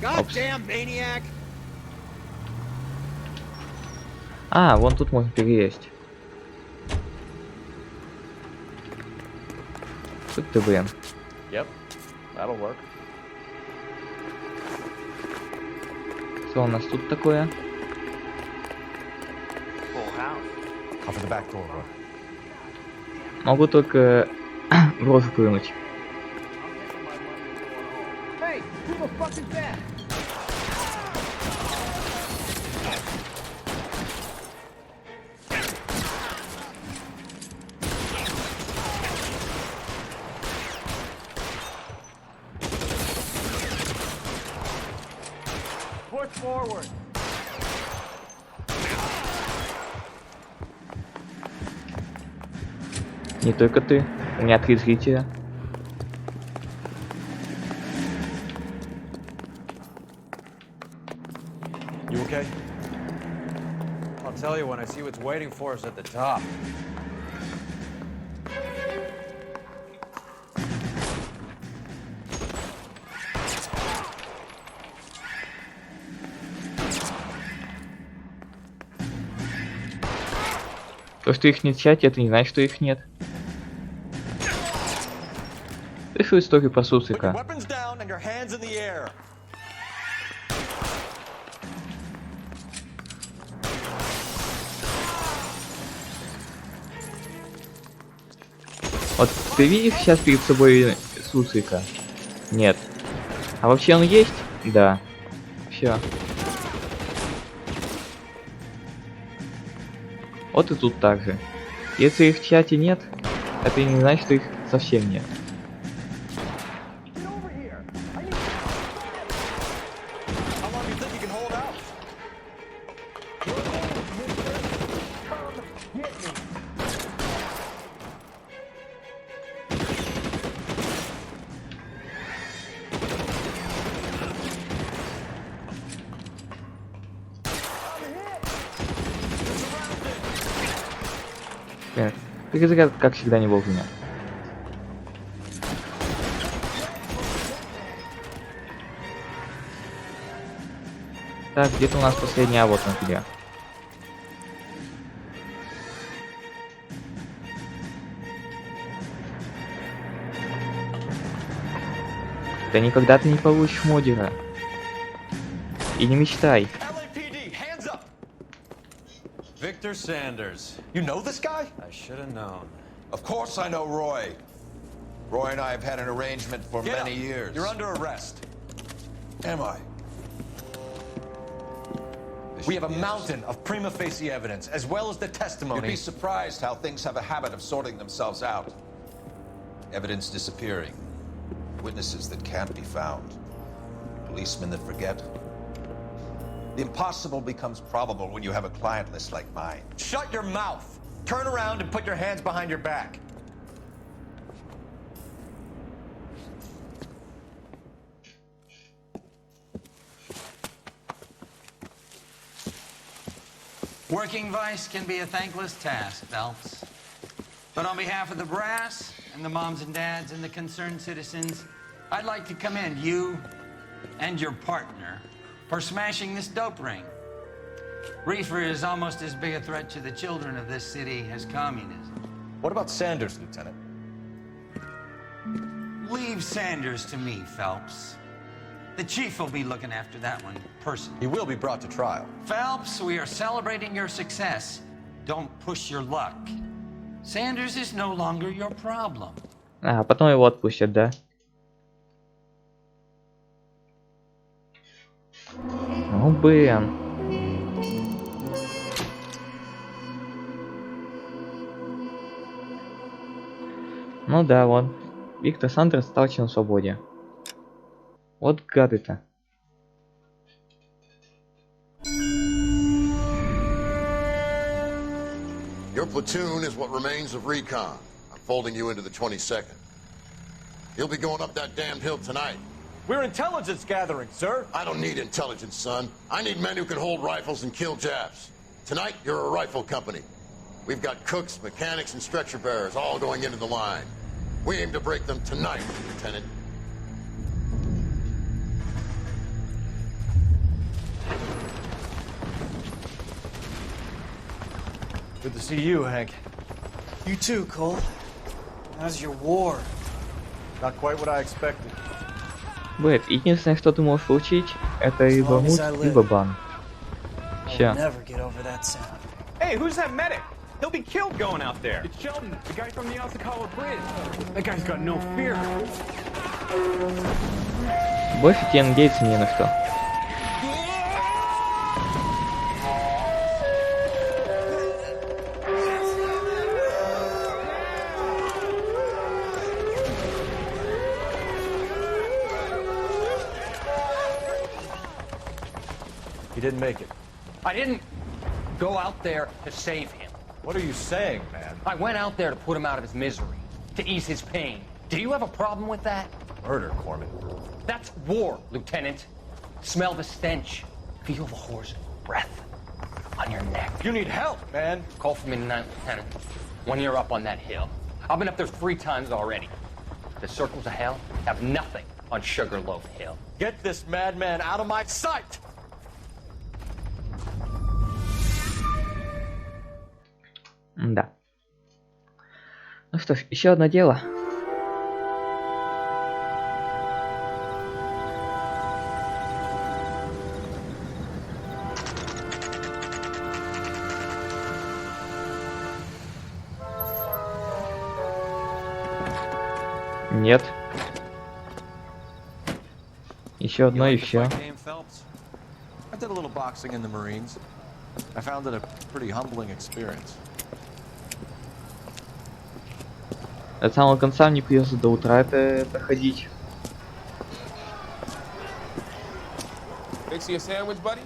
Goddamn maniac! А, вон тут можно переесть. Тут ты, блин. Yep, that'll work. Что у нас тут такое? Cover the back door, bro. Могу только в рожу плюнуть. Hey, who the fuck is that? Push forward. Не только ты. У меня 3 зрителя. You okay? I'll tell you when I see what's waiting for us at the top. То, что их нет в чате, это не значит, что их нет. Слышал историю про суслика? Weapons down and your hands in the air. Вот ты видишь сейчас перед собой суслика? Нет. А вообще он есть? Да. Все. Вот и тут так же. Если их в чате нет, это не значит, что их совсем нет. Перезаряд, как всегда, не вовремя. Так, где-то у нас последняя, вот на тебе. Да никогда ты не получишь модера. И не мечтай. Victor Sanders. You know this guy? I should have known. Of course I know Roy. Roy and I have had an arrangement for Get many up. years. You're under arrest. Am I? We have a mountain of prima facie evidence, as well as the testimony. You'd be surprised how things have a habit of sorting themselves out. Evidence disappearing. Witnesses that can't be found. Policemen that forget. The impossible becomes probable when you have a client list like mine. Shut your mouth! Turn around and put your hands behind your back. Working vice can be a thankless task, Phelps. But on behalf of the brass and the moms and dads and the concerned citizens, I'd like to commend you and your partner for smashing this dope ring. Reefer is almost as big a threat to the children of this city as communism. What about Sanders, Lieutenant? Leave Sanders to me, Phelps. The chief will be looking after that one personally. He will be brought to trial. Phelps, we are celebrating your success. Don't push your luck. Sanders is no longer your problem. А потом его отпустят, да? Ну, блин. Ну да, вон. Виктор Сандерс стал на свободе. Вот гады-то. Your platoon is what remains of recon. I'm folding you into the 22nd. You'll be going up that damned hill tonight. We're intelligence gathering, sir. I don't need intelligence, son. I need men who can hold rifles and kill Japs. Tonight, you're a rifle company. We've got cooks, mechanics, and stretcher bearers all going into the line. We aim to break them tonight, Lieutenant. Good to see you, Hank. You too, Cole. How's your war? Not quite what I expected. Бэт, единственное, что ты можешь получить, это либо мут, либо бан. Ща. Never get over that sound. Hey, who's that medic? He'll be killed going out there. It's Sheldon, the guy from the Osakawa Bridge. That guy's got no fear. Больше тебе надеяться не на что. He didn't make it. I didn't go out there to save him. What are you saying, man? I went out there to put him out of his misery, to ease his pain. Do you have a problem with that? Murder, Corman. That's war, Lieutenant. Smell the stench. Feel the whore's breath on your neck. You need help, man. Call for me tonight, Lieutenant. When you're up on that hill. I've been up there 3 times already. The circles of hell have nothing on Sugarloaf Hill. Get this madman out of my sight! Да. Ну что ж, еще одно дело. Нет. Еще одно и все. I did a little boxing in the Marines. I found it a pretty humbling experience. От самого конца мне придется до утра это проходить. Mix you a sandwich, buddy?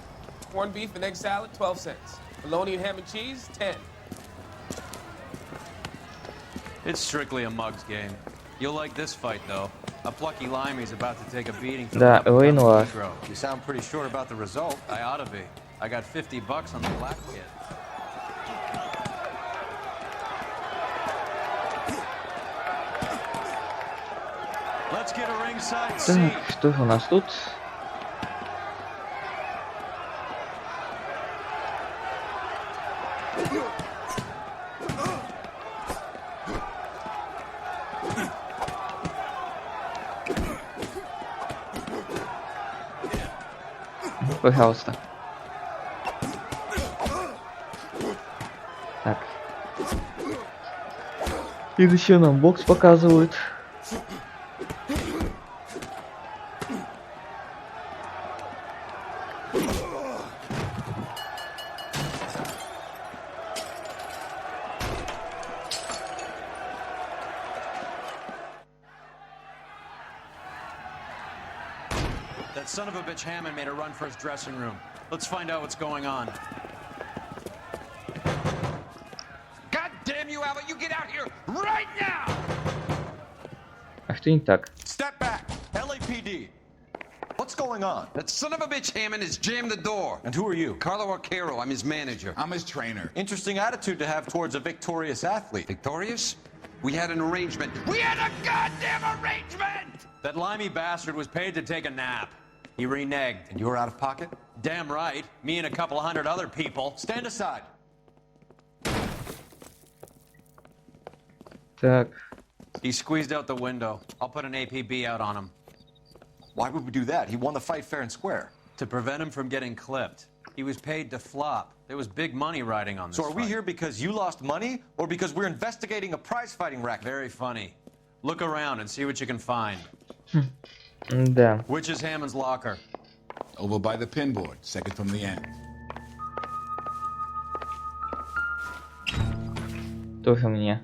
Corned beef and egg salad, 12 cents. Bologna and ham and cheese, 10. It's strictly a mug's game. You'll like this fight, though. A plucky limey's about to take a beating from Да, Noire. You sound pretty sure about the result. I ought to be. I got $50 on the black kid. Let's get a ringside seat. Так, что же у нас тут? Пожалуйста. Так. И еще нам бокс показывают. That son of a bitch Hammond made a run for his dressing room. Let's find out what's going on. God damn you, Albert! You get out here right now! А что не так? Step back! LAPD! What's going on? That son of a bitch Hammond has jammed the door. And who are you? Carlo Arcaro, I'm his manager. I'm his trainer. Interesting attitude to have towards a victorious athlete. Victorious? We had an arrangement. We had a goddamn arrangement! That limey bastard was paid to take a nap. He reneged. And you were out of pocket? Damn right. Me and a couple of hundred other people. Stand aside. Так. He squeezed out the window. I'll put an APB out on him. Why would we do that? He won the fight fair and square. To prevent him from getting clipped. He was paid to flop. There was big money riding on this So are we fight. here because you lost money, or because we're investigating a prize-fighting racket? Very funny. Look around and see what you can find. Да. Which is Hammond's locker? Over by the pinboard, second from the end. Тоже мне.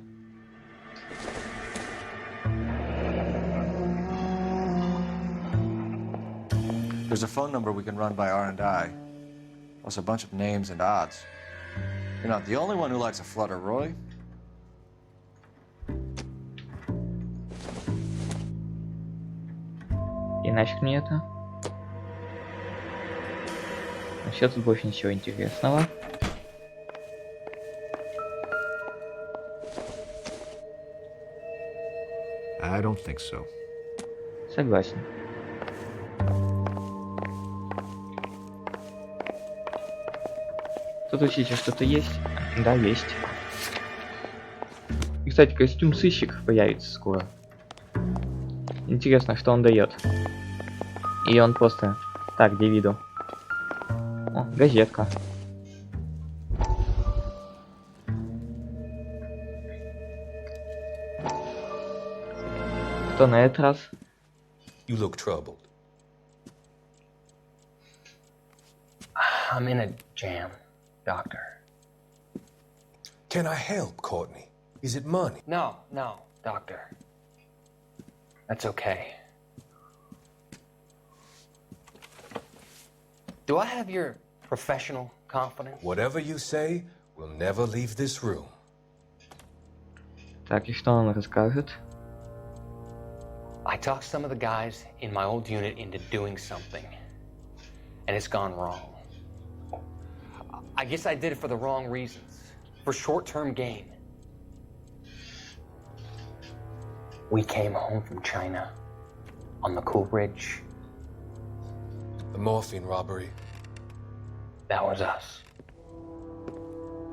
There's a phone number we can run by R&I, plus a bunch of names and odds. You're not the only one who likes a flutter, Roy. И нафиг мне это? Вообще тут больше ничего интересного. I don't think so. Согласен. Тут учите, что-то есть? Да, есть. И, кстати, костюм сыщик появится скоро. Интересно, что он дает. И он просто... Так, где виду? О, газетка. Кто на этот раз? You look troubled. I'm in a jam, Doctor. Can I help, Courtney? Is it money? No, Doctor. That's okay. Do I have your professional confidence? Whatever you say, we'll never leave this room. Так, и что он расскажет? I talked some of the guys in my old unit into doing something, and it's gone wrong. I guess I did it for the wrong reasons, for short-term gain. We came home from China on the Cool Bridge. The morphine robbery. That was us.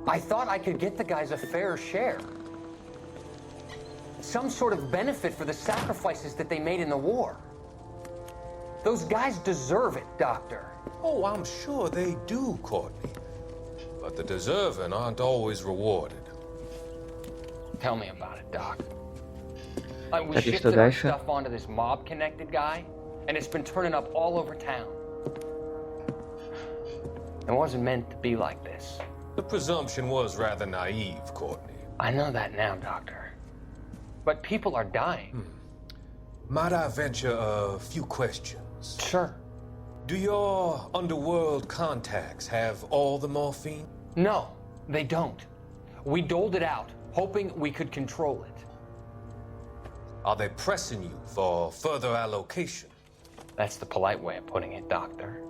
I thought I could get the guys a fair share. Some sort of benefit for the sacrifices that they made in the war. Those guys deserve it, Doctor. Oh, I'm sure they do, Courtney. But the deserving aren't always rewarded. Tell me about it, Doc. We Так, и что shifted our дальше? stuff onto this mob-connected guy, and it's been turning up all over town. It wasn't meant to be like this. The presumption was rather naive, Courtney. I know that now, Doctor. But people are dying. Might I venture a few questions? Sure. Do your underworld contacts have all the morphine? No, they don't. We doled it out, hoping we could control it. Are they pressing you for further allocation? That's the polite way of putting it, Doctor.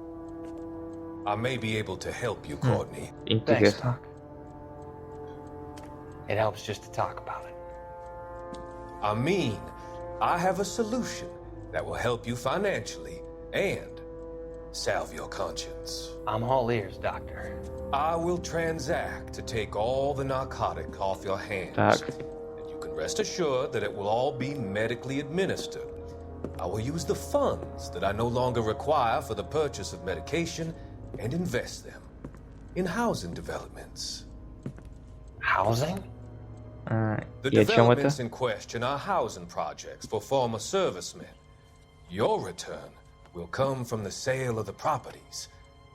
I may be able to help you, Courtney. Thanks, Doc. It helps just to talk about it. I mean, I have a solution that will help you financially and salve your conscience. I'm all ears, Doctor. I will transact to take all the narcotic off your hands. Так. And you can rest assured that it will all be medically administered. I will use the funds that I no longer require for the purchase of medication and invest them in housing developments. Housing? The И о чем это? developments in question are housing projects for former servicemen. Your return will come from the sale of the properties,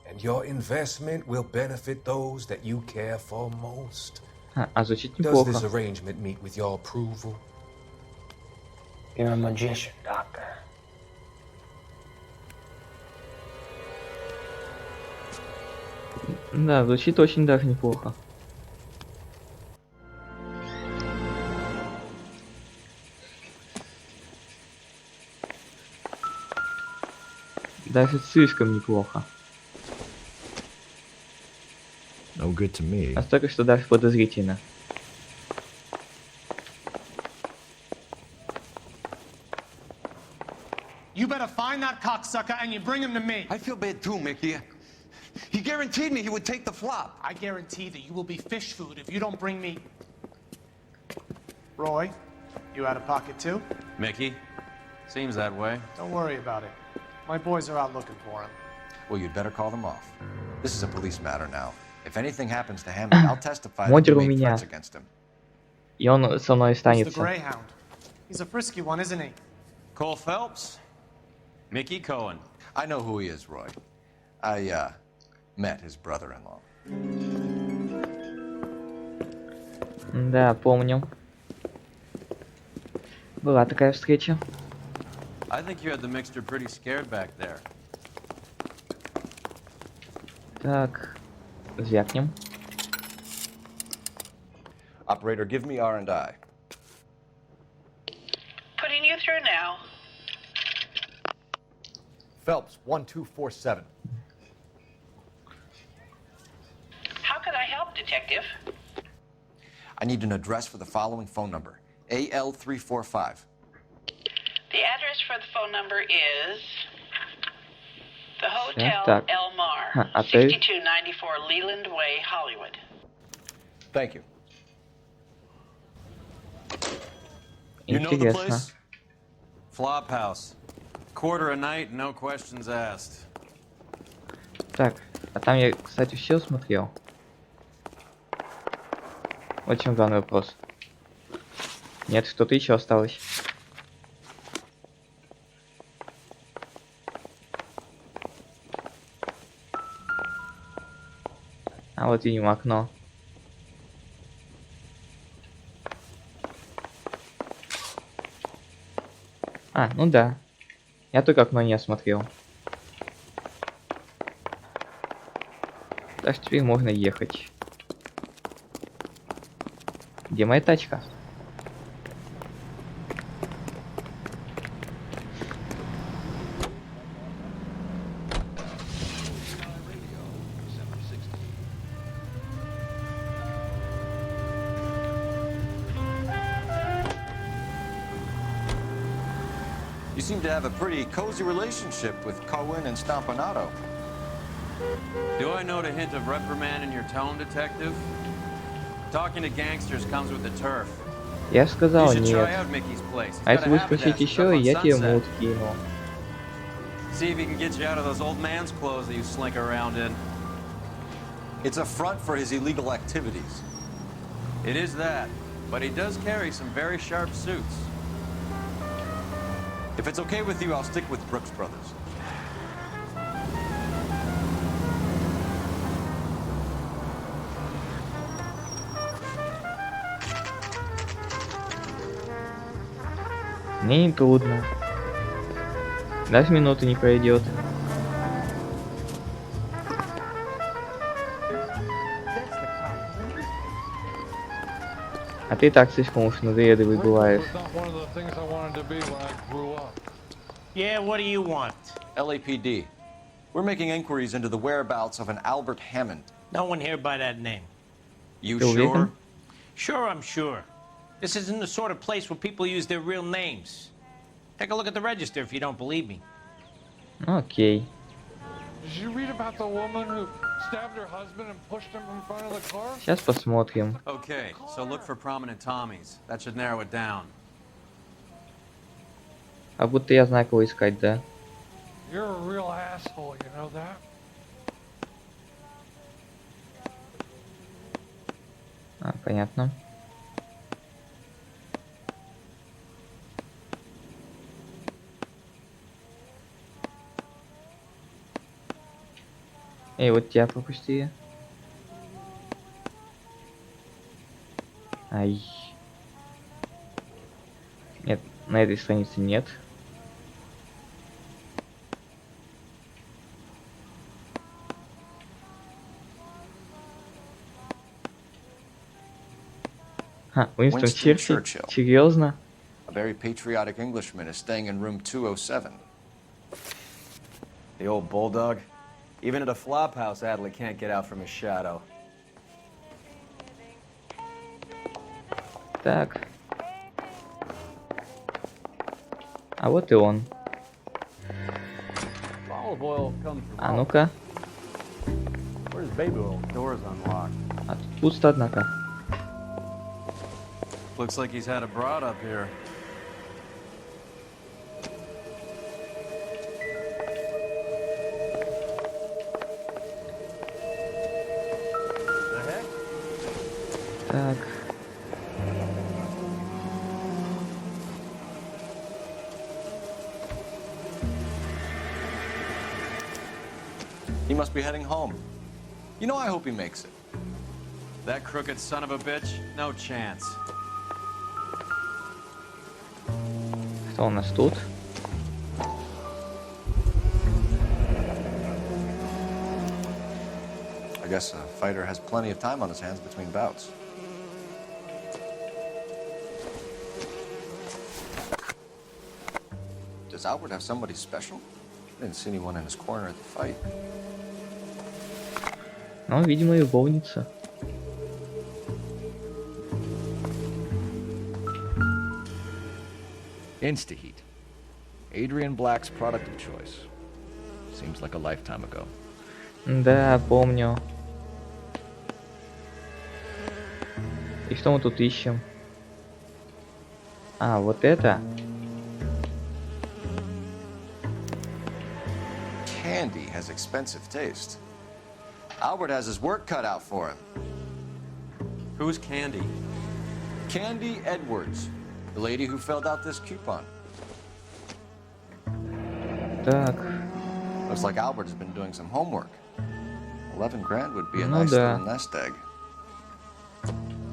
and your investment will benefit those that you care for most. А звучит Does this неплохо. arrangement meet with your approval? You're a magician, Doctor. Да, звучит очень даже неплохо. Даже слишком неплохо. No good to me. Настолько, что даже подозрительно. You better find that cocksucker and you bring him to me. I feel bad too, Mickey. He guaranteed me he would take the flop. I guarantee that you will be fish food if you don't bring me... Roy, you out of pocket too? Mickey? Seems that way. Don't worry about it. My boys are out looking for him. Well, you'd better call them off. This is a police matter now. If anything happens to Hammond, I'll testify that Модер you у made меня. threats against him. И он со мной He's the останется. Greyhound. He's a frisky one, isn't he? Cole Phelps? Mickey Cohen. I know who he is, Roy. I, met his brother-in-law. Да, помню. Была такая встреча. I think you had the mixture pretty scared back there. Так, звякнем. Operator, give me R&I. Putting you through now. Phelps, 1247. How can I help, Detective? I need an address for the following phone number. AL345. for the phone number is the Hotel так. El Mar, Отель. 6294 Leland Way, Hollywood. Thank you. You know the Интересно. place? Flop house. Quarter a night, no questions asked. Так, а там я, кстати, все смотрел. Вот в чем главный вопрос. Нет, что-то еще осталось. А вот видим окно. А, ну да. Я только окно не осмотрел. Так что теперь можно ехать. Где моя тачка? You seem to have a pretty cozy relationship with Cohen and Stompanato. Do I note a hint of reprimand in your tone, detective? Talking to gangsters comes with the turf. Я сказал You should try нет. out Mickey's place. He's А got если a будешь haberdasher's просить up еще, on я тебе Sunset. мут кину. See if he can get you out of those old man's clothes that you slink around in. It's a front for his illegal activities. It is that, but he does carry some very sharp suits. If it's okay with you, I'll stick with Brooks Brothers. Мне не трудно. Даже минуты не пройдет. А ты и так слишком уж надоедливый бываешь. Yeah, what do you want? LAPD. We're making inquiries into the whereabouts of an Albert Hammond. No one here by that name. You Ты sure? уверен? Sure, I'm sure. This isn't the sort of place where people use their real names. Take a look at the register if you don't believe me. Окей. Did you read about the woman who stabbed her husband and pushed him in front of the car? Сейчас посмотрим. Okay, so look for prominent Tommies. That should narrow it down. А будто я знаю, кого искать, да? You're a real asshole, you know that? А, понятно. Эй, вот тебя пропустили. Ай. Нет, на этой странице нет. Ха, Уинстон Winston Черчилль? Churchill. Серьезно? A very patriotic Englishman is staying in room 207. The old bulldog. Even at a flop house, Adley can't get out from his shadow. Так. А вот и он. Olive oil comes from А ну-ка. Where's baby oil? Door's unlocked. А тут пусто, однако. Looks like he's had a broad up here. Так. He must be heading home. You know, I hope he makes it. That crooked son of a bitch? No chance. Что у нас тут? I guess a fighter has plenty of time on his hands between bouts. Does Albert have somebody special? I didn't see anyone in his corner at the fight. Ну, видимо, любовница. Insta-heat. Adrian Black's product of choice. Seems like a lifetime ago. Да, помню. И что мы тут ищем? А, вот это? Candy has expensive taste. Albert has his work cut out for him. Who's Candy? Candy Edwards, the lady who filled out this coupon. Так. Looks like Albert has been doing some homework. 11 grand would be a Ну nice да. little nest egg.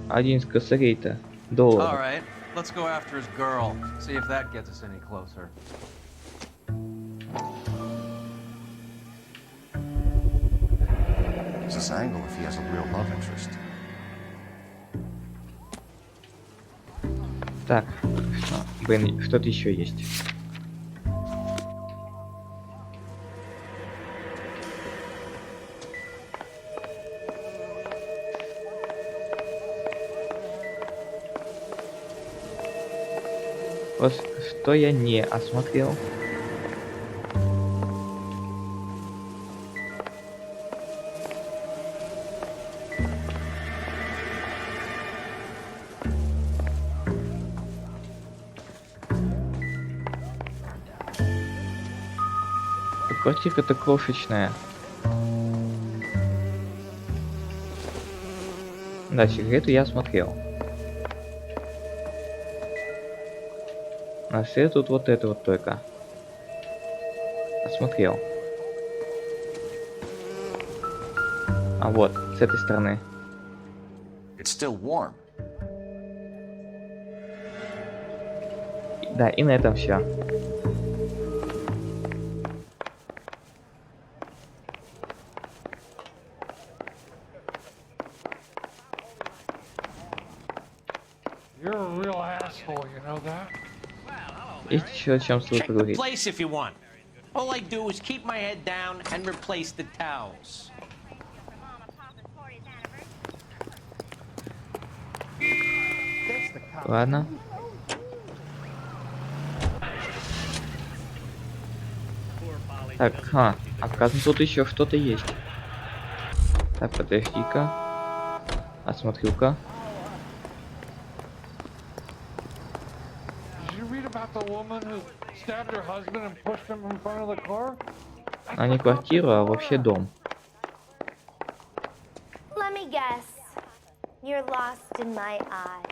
Один из косарей-то. All Долларов. right, let's go after his girl. See if that gets us any closer. Use this angle if he has a real love interest. Так. Блин, что-то еще есть. Вот что я не осмотрел. Квартирка-то крошечная. Да, сигарету я осмотрел. А все тут вот это вот только. Осмотрел. А вот, с этой стороны. It's still warm. Да, и на этом все. You're a real asshole, you know that? Есть еще о чем с тобой Check the поговорить. place if you want. All I do is keep my head down and replace the towels. Ладно. Так, оказывается, тут еще что-то есть. Так, подожди-ка. Осмотрю-ка. Did you read about the woman who stabbed her husband and pushed him in front of the car? А не квартира, а вообще дом. Let me guess. You're lost in my eyes.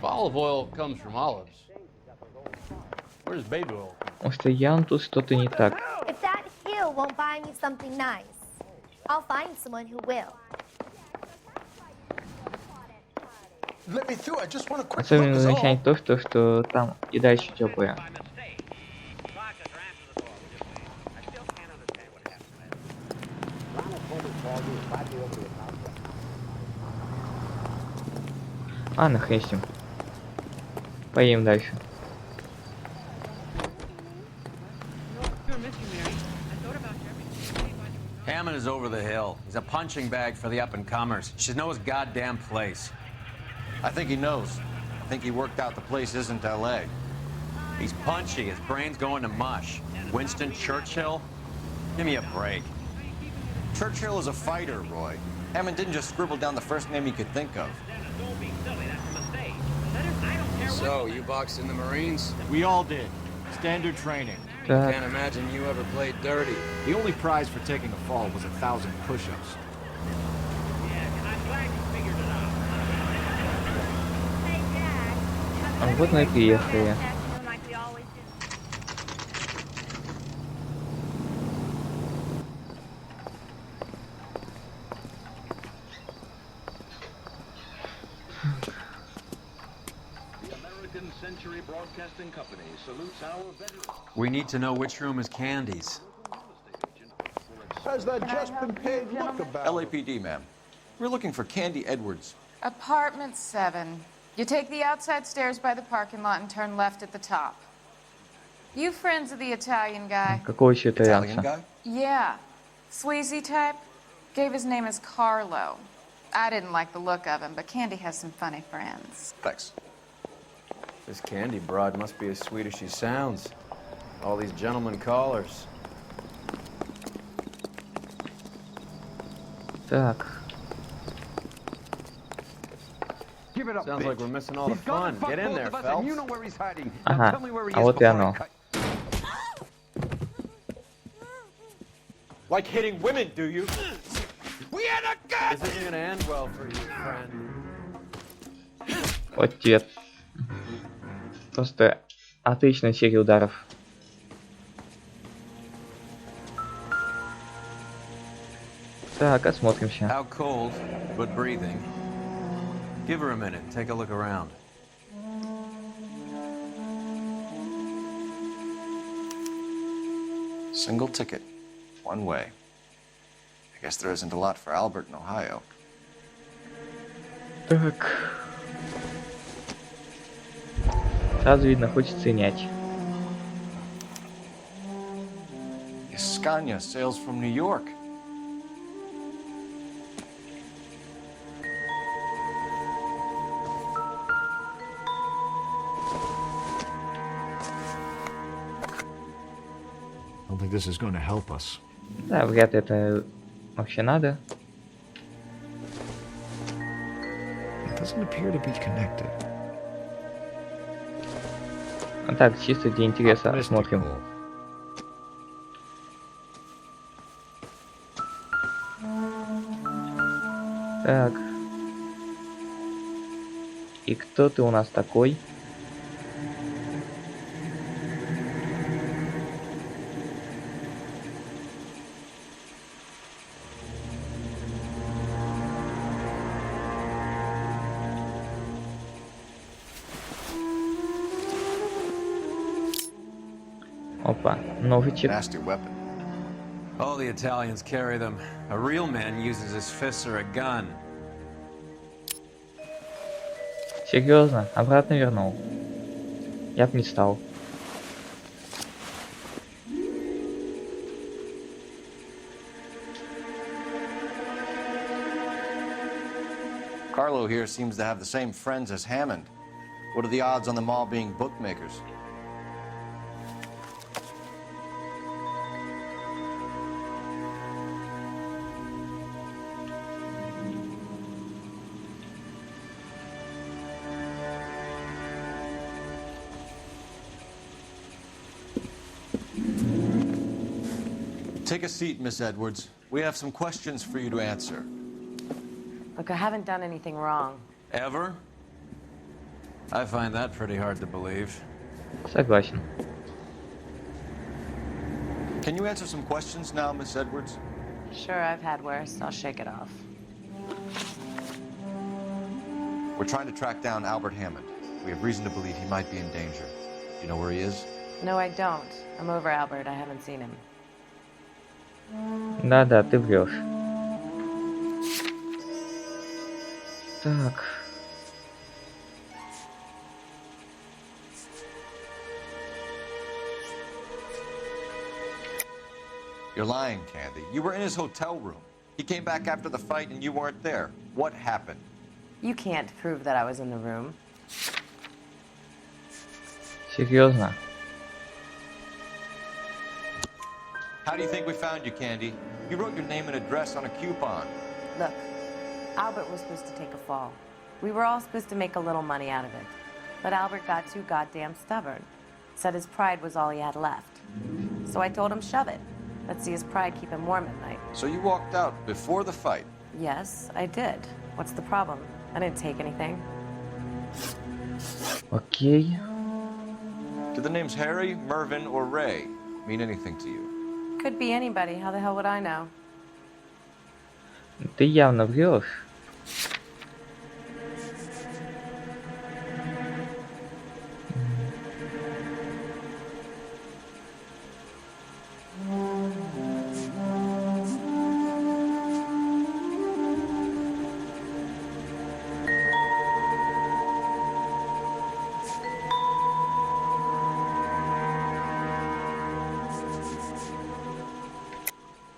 Olive oil comes from olives. Where's baby oil? Потому что явно тут что-то не так. If that hill won't buy me something nice, I'll find someone who will. Let me through. I just want a quick Особенно look, is all. замечание то, что там еда еще теплая. А, нахрен с ним. Поедем дальше. Hammond is over the hill. He's a punching bag for the up-and-comers. Should know his goddamn place. I think he knows. I think he worked out the place isn't LA. He's punchy. His brain's going to mush. Winston Churchill? Give me a break. Churchill is a fighter, Roy. Hammond didn't just scribble down the first name he could think of. So, you boxed in the Marines? We all did. Standard training. Can't imagine you ever played dirty. The only prize for taking a fall was 1,000 push-ups. А вот мы и приехали. We need to know which room is Candy's. Has that just been paid look about? LAPD, ma'am. We're looking for Candy Edwards. Apartment 7. You take the outside stairs by the parking lot and turn left at the top. You friends of the Italian guy? Какого еще Italian итальянца? guy? Yeah. Sleazy type. Gave his name as Carlo. I didn't like the look of him, but Candy has some funny friends. Thanks. This Candy broad must be as sweet as she sounds. All these gentlemen callers. Так. Sounds like we're missing all the fun. Get in there, Phelps. Ага, а вот и оно. Like hitting women, do you? This isn't gonna end well for you, friend. Ответ. Просто отличная серия ударов. Так, осмотримся. Out cold, but breathing. Give her a minute. Take a look around. Single ticket. One way. I guess there isn't a lot for Albert in Ohio. Так. Сразу видно, хочется нять. Scania sails from New York. I don't think this is going to help us. Да, вряд ли это вообще надо. It doesn't appear to be connected. А так, чисто для интереса осмотрим. Так. И кто ты у нас такой? Опа, ножичек. Nasty weapon. All the Italians carry them. A real man uses his fists or a gun. Серьезно, обратно вернул. Я б не стал. Carlo here seems to have the same friends as Hammond. What are the odds on them all being bookmakers? Take a seat, Miss Edwards. We have some questions for you to answer. Look, I haven't done anything wrong. Ever? I find that pretty hard to believe. Согласен. Can you answer some questions now, Miss Edwards? Sure, I've had worse. I'll shake it off. We're trying to track down Albert Hammond. We have reason to believe he might be in danger. You know where he is? No, I don't. I'm over Albert. I haven't seen him. Да-да, ты врешь. Так. You're lying, Candy. You were in his hotel room. He came back after the fight and you weren't there. What happened? You can't prove that I was in the room. Серьезно. How do you think we found you, Candy? You wrote your name and address on a coupon. Look, Albert was supposed to take a fall. We were all supposed to make a little money out of it. But Albert got too goddamn stubborn. Said his pride was all he had left. So I told him shove it. Let's see his pride keep him warm at night. So you walked out before the fight? Yes, I did. What's the problem? I didn't take anything. Окей. Do the names Harry, Mervyn, or Ray mean anything to you? Could be anybody. How the hell would I know? Ты явно врешь.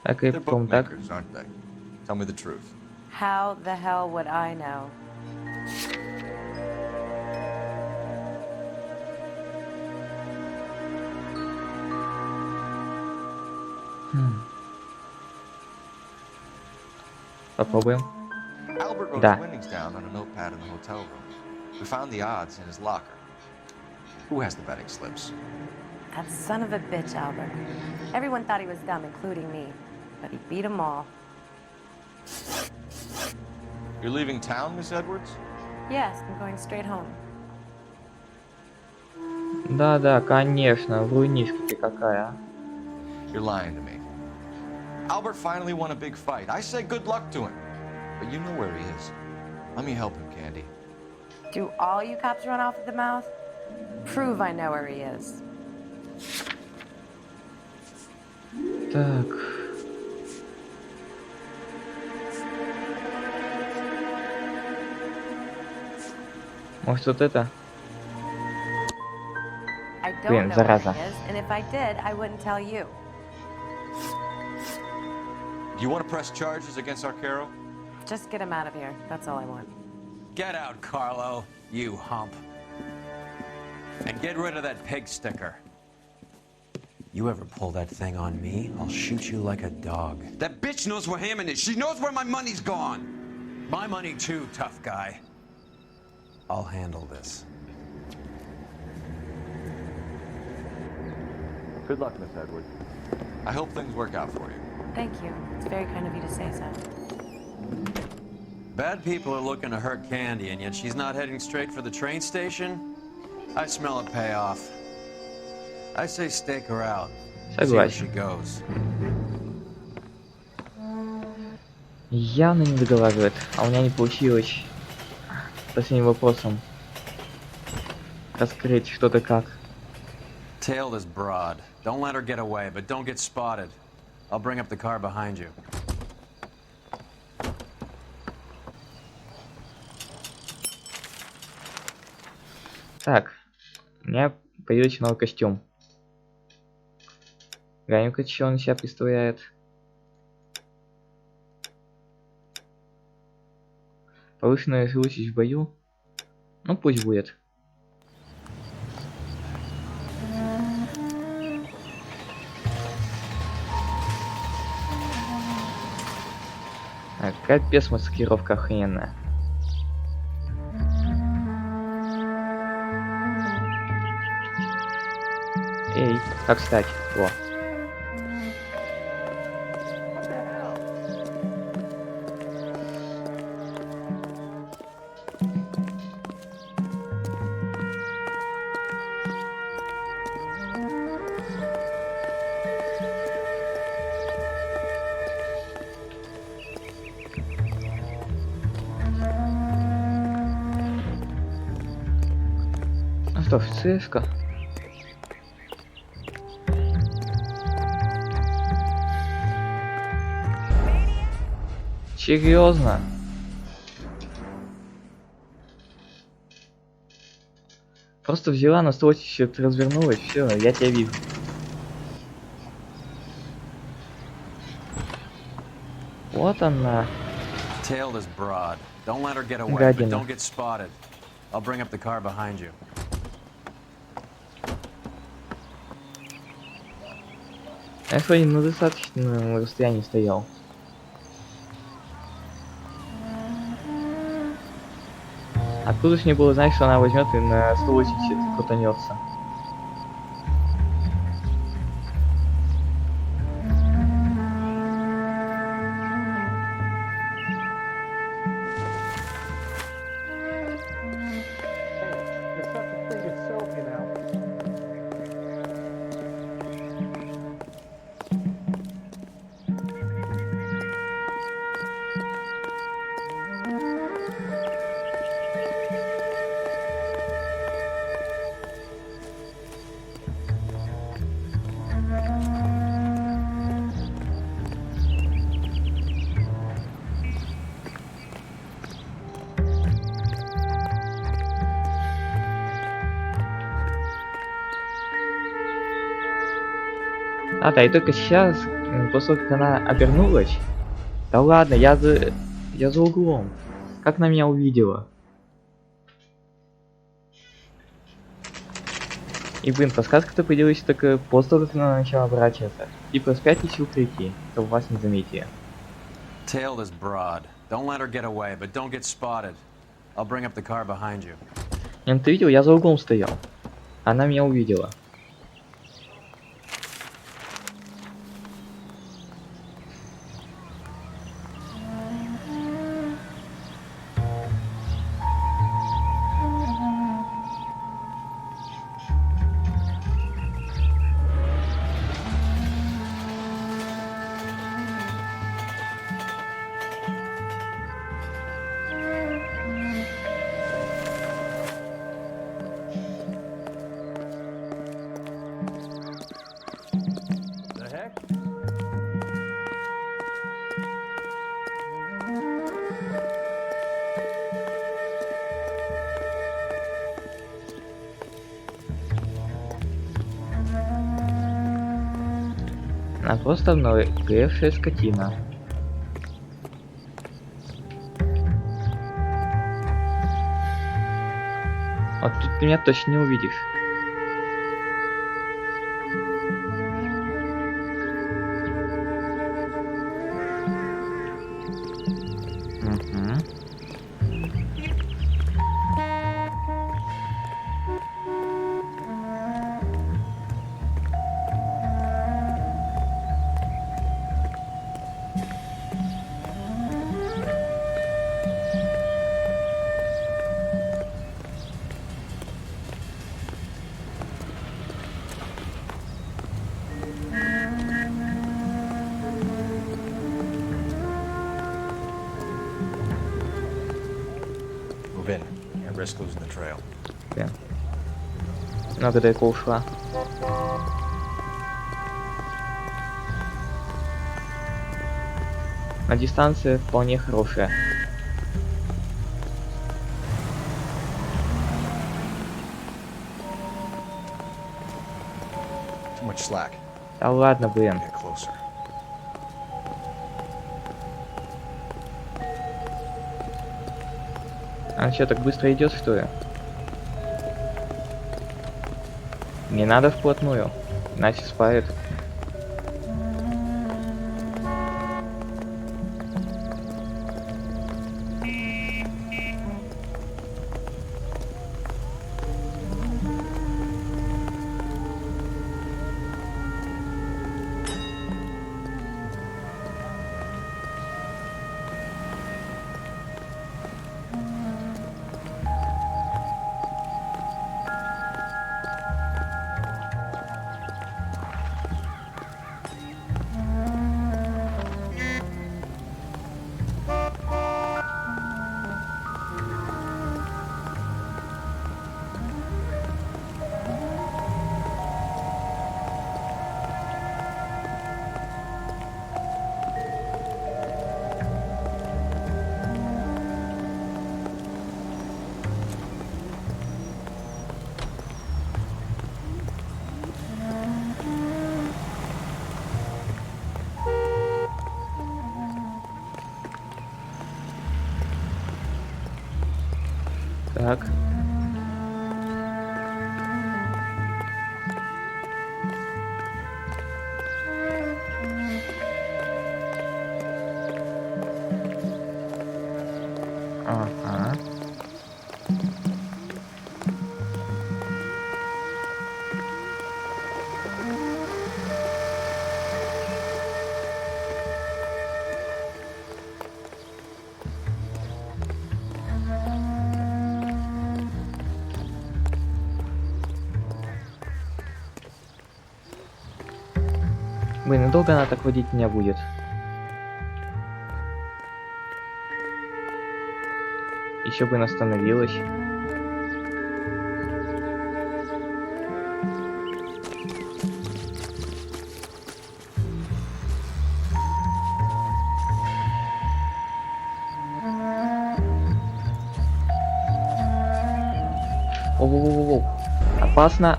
Так и They're потом так. bookmakers, aren't they? Tell me the truth. How the hell would I know? Попробуем. Albert wrote Да. his winnings down on a notepad in the hotel room. We found the odds in his locker. Who has the betting slips? That son of a bitch, Albert. Everyone thought he was dumb, including me. But he beat them all. You're leaving town, Miss Edwards? Yes, I'm going straight home. Да, конечно, врунишка ты какая, а. You're lying to me. Albert finally won a big fight. I say good luck to him. But you know where he is. Let me help him, Candy. Do all you cops run off at the mouth? Prove I know where he is. Так. Может вот это? I don't Блин, know зараза. where he is, and if I did, I wouldn't tell you. Do you want to press charges against Arcaro? Just get him out of here. That's all I want. Get out, Carlo, you hump. And get rid of that pig sticker. You ever pull that thing on me, I'll shoot you like a dog. That bitch knows where Hammond is. She knows where my money's gone. My money too, tough guy. I'll handle this. Good luck, Miss Edwards. I hope things work out for you. Thank you. It's very kind of you to say so. Bad people are looking to hurt Candy, and yet she's not heading straight for the train station? I smell a payoff. I say stake her out. See where she Согласен. goes. Явно не договаривает, а у меня не получилось с последним вопросом раскрыть что-то как. Tail this broad. Don't let her get away, but don't get spotted. I'll bring up the car behind you. Так, у меня появился новый костюм. Глянем-ка, что он из себя представляет. Повышенная живучесть в бою. Ну пусть будет. Капец, маскировка охрененная. Эй, как встать? Во. Ну что, ФЦС-ка? Серьезно? Просто взяла на 180, развернулась, все, я тебя вижу. Вот она. Tail this broad. Don't let her get away, but Гадина. don't get spotted. I'll bring up the car behind you. Я что, на достаточном расстоянии стоял. Откуда ж мне было знать, что она возьмет и на 180 крутанется? Да, и только сейчас, после того, как она обернулась... Да ладно, я за углом. Как она меня увидела? И, блин, подсказка-то появилась так после как она начала брать это. Типа спрятайтесь в укрытии, чтобы вас не заметили. Tail this broad. Don't let her get away, but don't get spotted. I'll bring up the car behind you. Ты видел, я за углом стоял. Она меня увидела. The heck? Она просто обнаглевшая скотина. Вот тут ты меня точно не увидишь. Угу. Move in. At risk losing the trail. Блин. Много далеко ушла. На дистанции вполне хорошая. Too much slack. Да ладно, блин. Get closer. Она что, так быстро идет, что ли? Не надо вплотную, иначе спарит. Так. Ага. Блин, и долго она так водить меня будет? Еще бы она остановилась. Воу-воу-воу-воу. Опасно.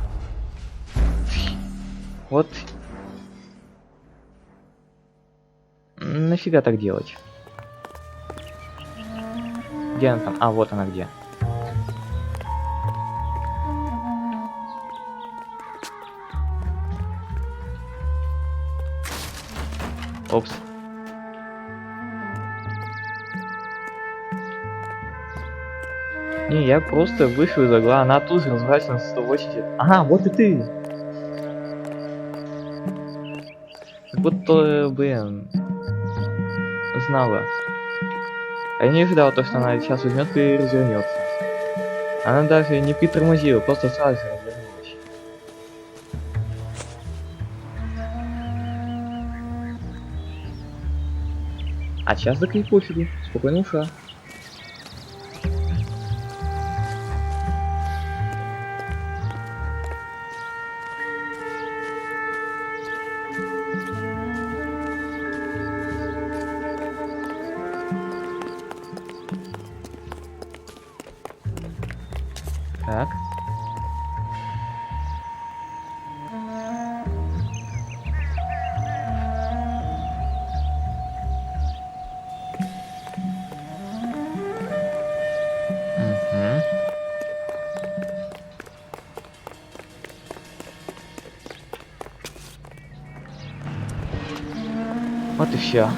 Вот. Нафига так делать? Где она там? А, вот она где. Опс. Не, я просто вышел из угла, она тут же разобралась на 180. Ага, вот и ты! Как будто, блин, знала. А я не ожидал то, что она сейчас возьмет и развернется. Она даже не притормозила, просто сразу же развернулась. А сейчас так и пофигу, спокойно ушла. Так. Угу. Вот и все.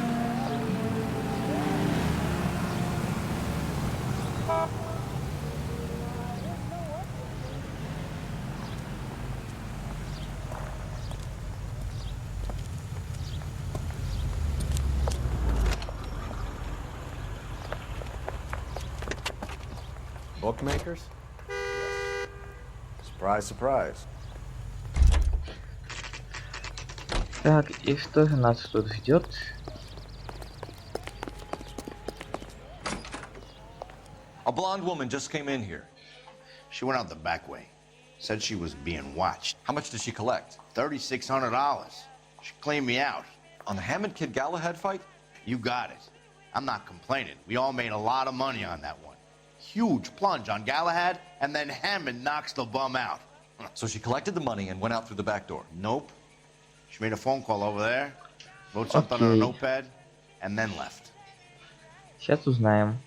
Bookmakers? Surprise, surprise. Так, и что же нас тут ждет? A blonde woman just came in here. She went out the back way. Said she was being watched. How much did she collect? $3,600. She cleaned me out. On the Hammond Kid Galahad fight? You got it. I'm not complaining. We all made a lot of money on that one. Huge plunge on Galahad, and then Hammond knocks the bum out. So she collected the money and went out through the back door? Nope. She made a phone call over there, wrote something on a notepad, and then left. Сейчас узнаем.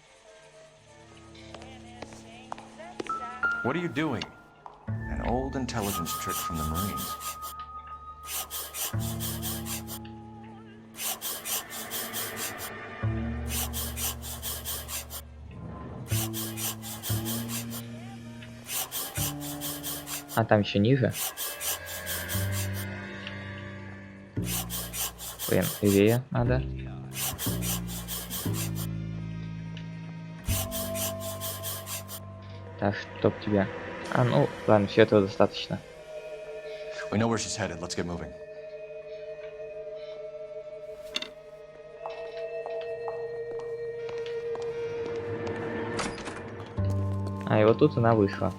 What are you doing? An old intelligence trick from the Marines. А там еще ниже. Блин, левее надо. Так, чтоб тебя. А, ну, ладно, все этого достаточно. We know where she's headed. Let's get moving. А, и вот тут она вышла.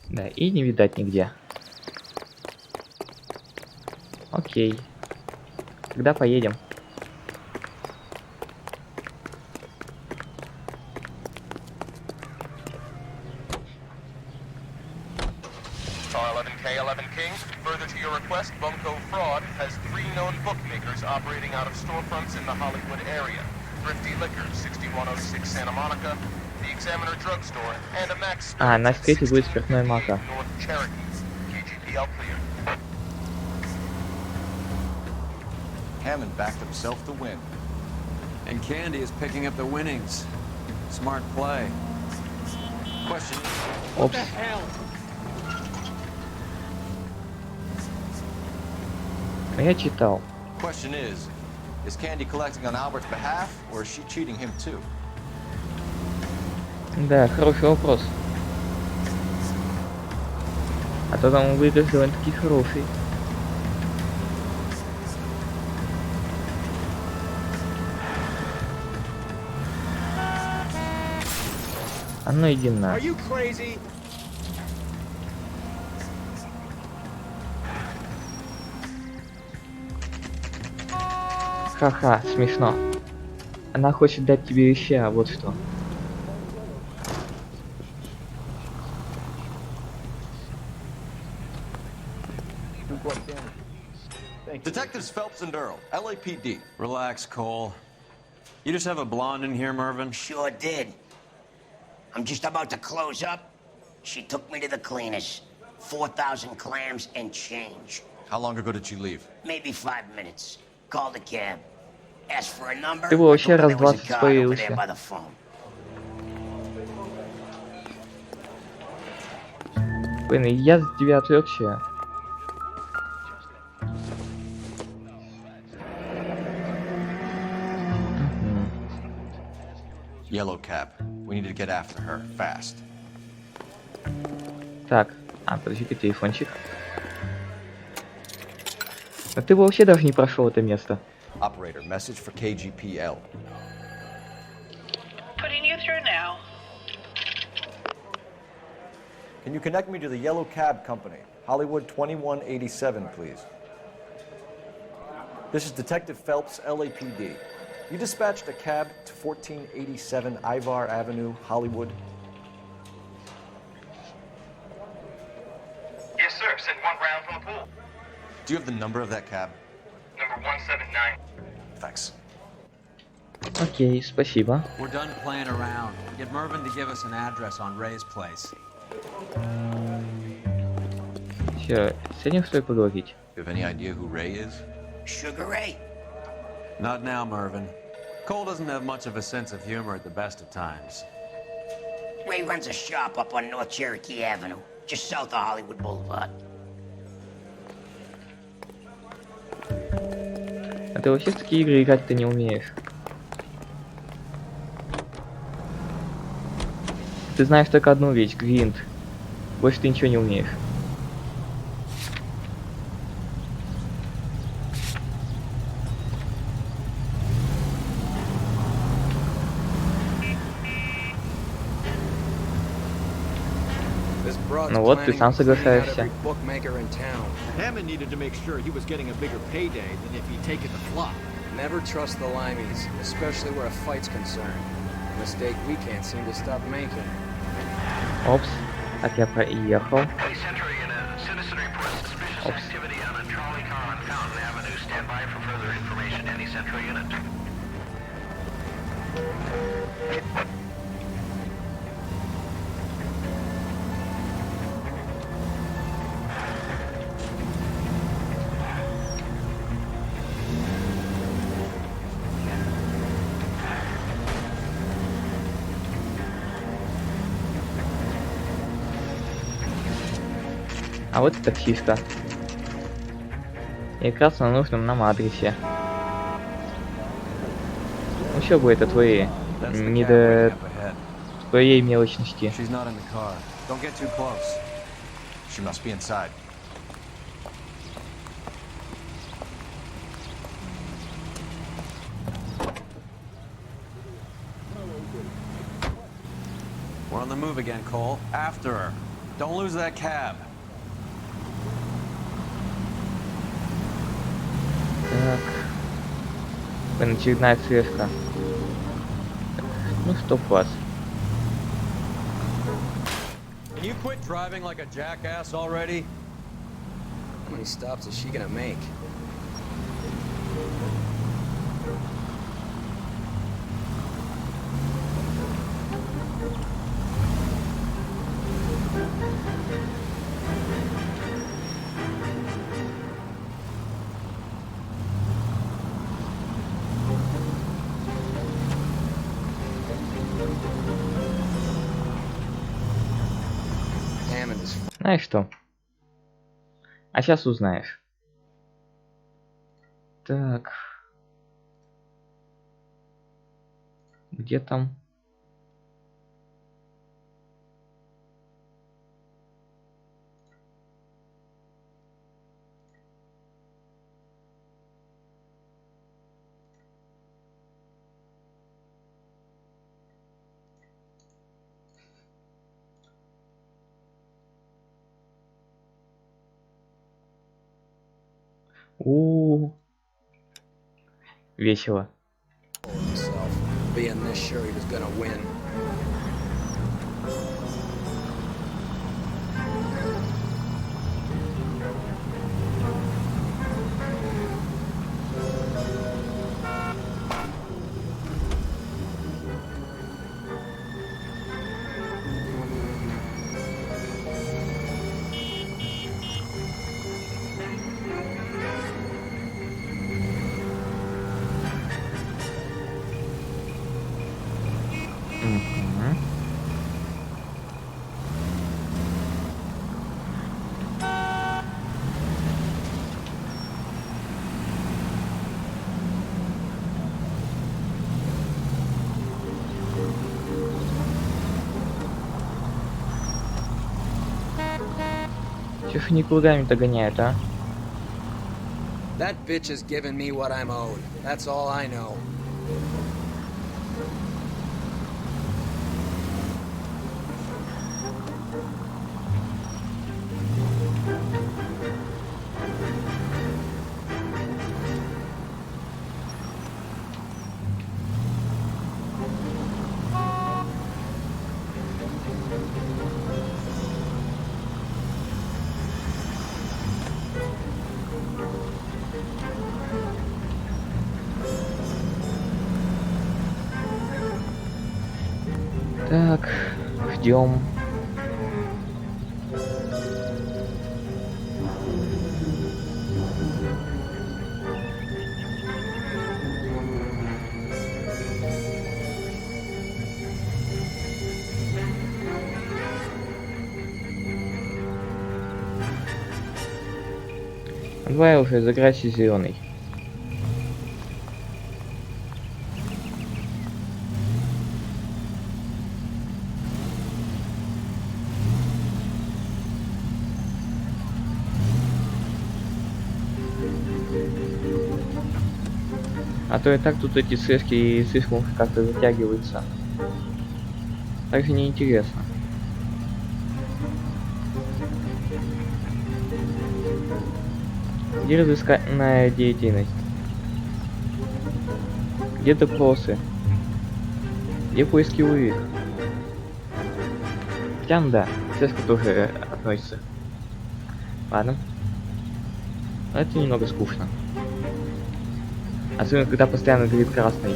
Да, и не видать нигде. Окей. Когда поедем? K11 King, further to your request, Bunko Fraud has 3 known bookmakers operating out of storefronts in the Hollywood area. Thrifty Liquors, 6106 Santa Monica, the Examiner Drugstore, and a Max А, на скрипте будет спиртной мака. North Cherokee. KGPL clear. Hammond backed himself to win. And Candy is picking up the winnings. Smart play. Question. What the hell? Я читал. Question is Candy collecting on Albert's behalf, or is she cheating him too? Да, хороший вопрос. А то там выигрыш довольно-таки хороший. А ну иди на. Ха-ха, смешно. Она хочет дать тебе вещи, вот что. Detectives Phelps and Earl, LAPD. Relax, Cole. You just have a blonde in here, Mervyn? Sure did. I'm just about to close up. She took me to the cleaners. 4,000 clams and change. How long ago did she leave? Maybe 5 minutes. Called a cab. Asked for a number. Ты вообще I told her раз there was a 20 guard over there спалился. by the phone. Блин, я с тебя отвлекся. Yellow cab. We need to get after her, fast. Так, подожди-ка, телефончик. А ты вообще даже не прошел это место. Operator, message for KGPL. Putting you through now. Can you connect me to the Yellow Cab Company? Hollywood 2187, please. This is Detective Phelps, LAPD. You dispatched a cab to 1487 Ivar Avenue, Hollywood. Yes, sir. Sent one round from the pool. Do you have the number of that cab? Number 179. Thanks. Окей, спасибо. We're done playing around. Get Mervyn to give us an address on Ray's place. Все, с этим стоит поговорить. You have any idea who Ray is? Sugar Ray? Not now, Mervyn. Cole doesn't have much of a sense of humor at the best of times. Ray runs a shop up on North Cherokee Avenue, just south of Hollywood Boulevard. А ты вообще в такие игры играть-то не умеешь. Ты знаешь только одну вещь, гринд. Больше ты ничего не умеешь. Ну вот, ты сам соглашаешься. Hammond needed to make sure he was getting a bigger payday than if he'd taken the flop. Never trust the limeys, especially where a fight's concerned. A mistake we can't seem to stop making. Опс, так я проехал. Опс. А вот и таксиста. И как раз на нужном нам адресе. Ну что бы это твои не до твоей мелочности. She must be inside. We're on the move again, Cole. After her. Don't lose that cab. Так. Очередная слежка. Ну что, класс. Can you quit driving like a jackass already? How many stops is she gonna make? Знаешь что? А сейчас узнаешь. Так. Где там? Весело. Being this sure he was gonna win. Мгм. Чё ж никуда не догоняет, а? That bitch has given me what I'm owed. That's all I know. Так, ждем. Давай уже заграйся зеленый. А то и так тут эти сески слишком как-то затягиваются. Так же неинтересно. Где разыскательная деятельность? Где допросы? Где поиски улик? Хотя, ну да, сеска тоже относится. Ладно. Но это немного скучно. Особенно, когда постоянно горит красный.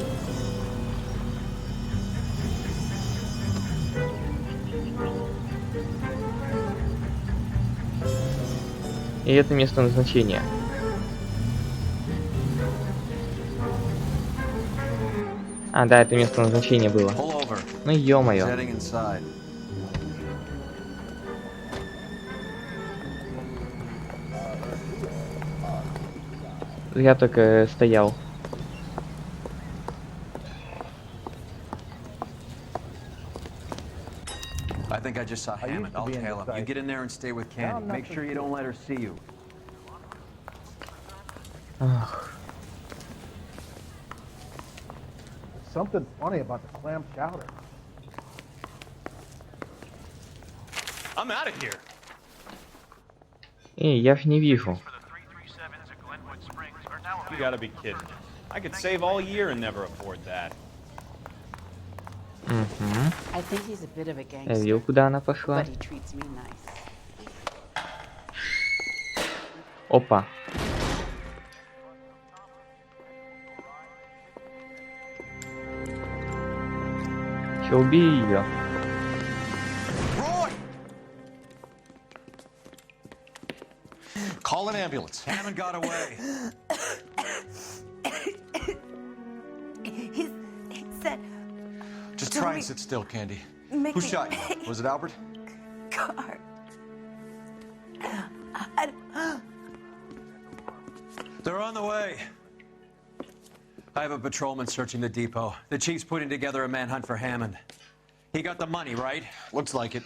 И это место назначения. А, да, это место назначения было. Ну ё-моё. Я только стоял. I think I just saw Hammond. I'll tail him. You get in there and stay with Candy. Make sure you don't let her see you. Ах. Something funny about the clam chowder. I'm out of here. Эй, я ж не вижу. You gotta be kidding. I could save all year and never afford that. Угу. I think he's a bit of a Я gangster, видел, куда она пошла. but he treats me nice. Опа. Че, убей ее. Call an ambulance. Hammond got away. He said... Just try and sit still, Candy. Make Who me shot you? Was it Albert? car. They're on the way. I have a patrolman searching the depot. The chief's putting together a manhunt for Hammond. He got the money, right? Looks like it.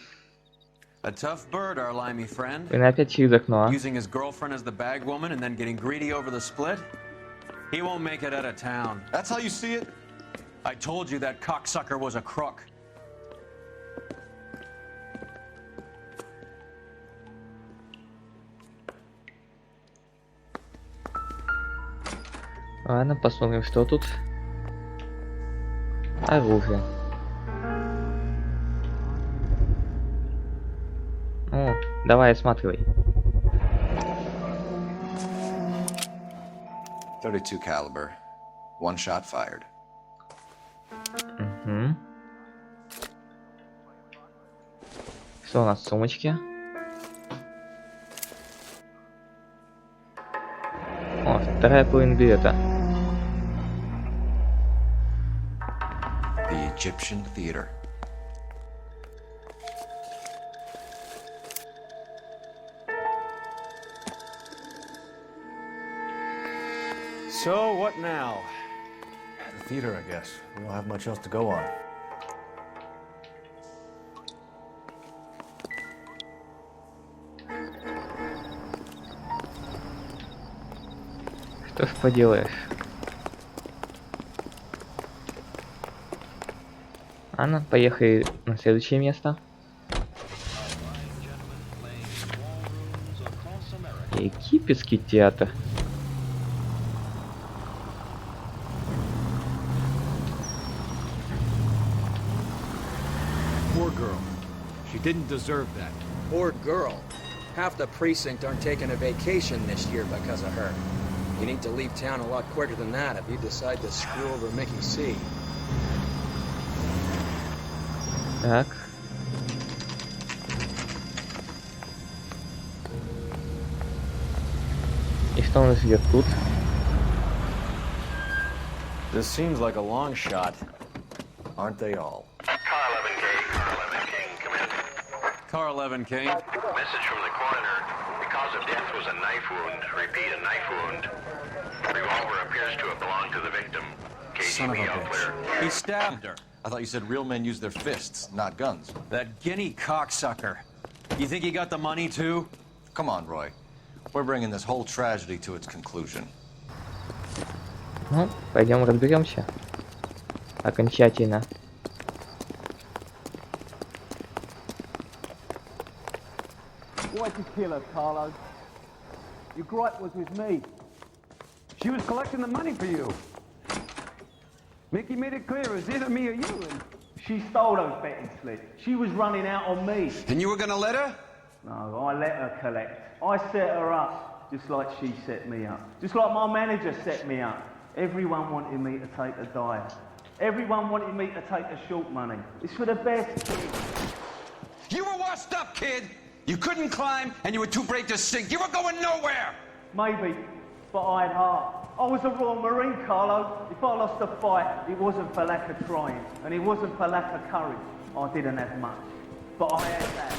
A tough bird, our limey friend. Блин, опять через окно, а? Using his girlfriend as the bag woman and then getting greedy over the split? He won't make it out of town. That's how you see it? I told you that cocksucker was a crook. Ладно, посмотрим, что тут. Оружие. О, давай, осматривай. 32 caliber. One shot fired. Угу. Что у нас в сумочке? О, вторая половина билета. The Egyptian theater. So, what now? The theater, I guess. We don't have much else to go on. Что ж поделаешь. Ладно, поехали на следующее место. Египетский театр. Poor girl. She didn't deserve that. Poor girl. Half the precinct aren't taking a vacation this year because of her. You need to leave town a lot quicker than that if you decide to screw over Mickey C. Так. И что у нас идет тут? This seems like a long shot. Aren't they all? Car 11 King. Message from the coroner. The cause of death was a knife wound. Repeat, a knife wound. The revolver appears to have belonged to the victim. Son of a KGB all bitch. clear. He stabbed her. I thought you said real men use their fists, not guns. That guinea cocksucker. You think he got the money too? Come on, Roy. We're bringing this whole tragedy to its conclusion. Ну, пойдем разберемся. Окончательно. Why'd you kill her, Carlo? Your gripe was with me. She was collecting the money for you. Mickey made it clear it was either me or you. And She stole those betting slips. She was running out on me. And you were gonna let her? No, I let her collect. I set her up, just like she set me up. Just like my manager set me up. Everyone wanted me to take the dive. Everyone wanted me to take the short money. It's for the best, kid. You were washed up, kid. You couldn't climb, and you were too brave to sink. You were going nowhere. Maybe, but I had heart. I was a Royal Marine, Carlo. If I lost a fight, it wasn't for lack of trying, and it wasn't for lack of courage. I didn't have much, but I had that.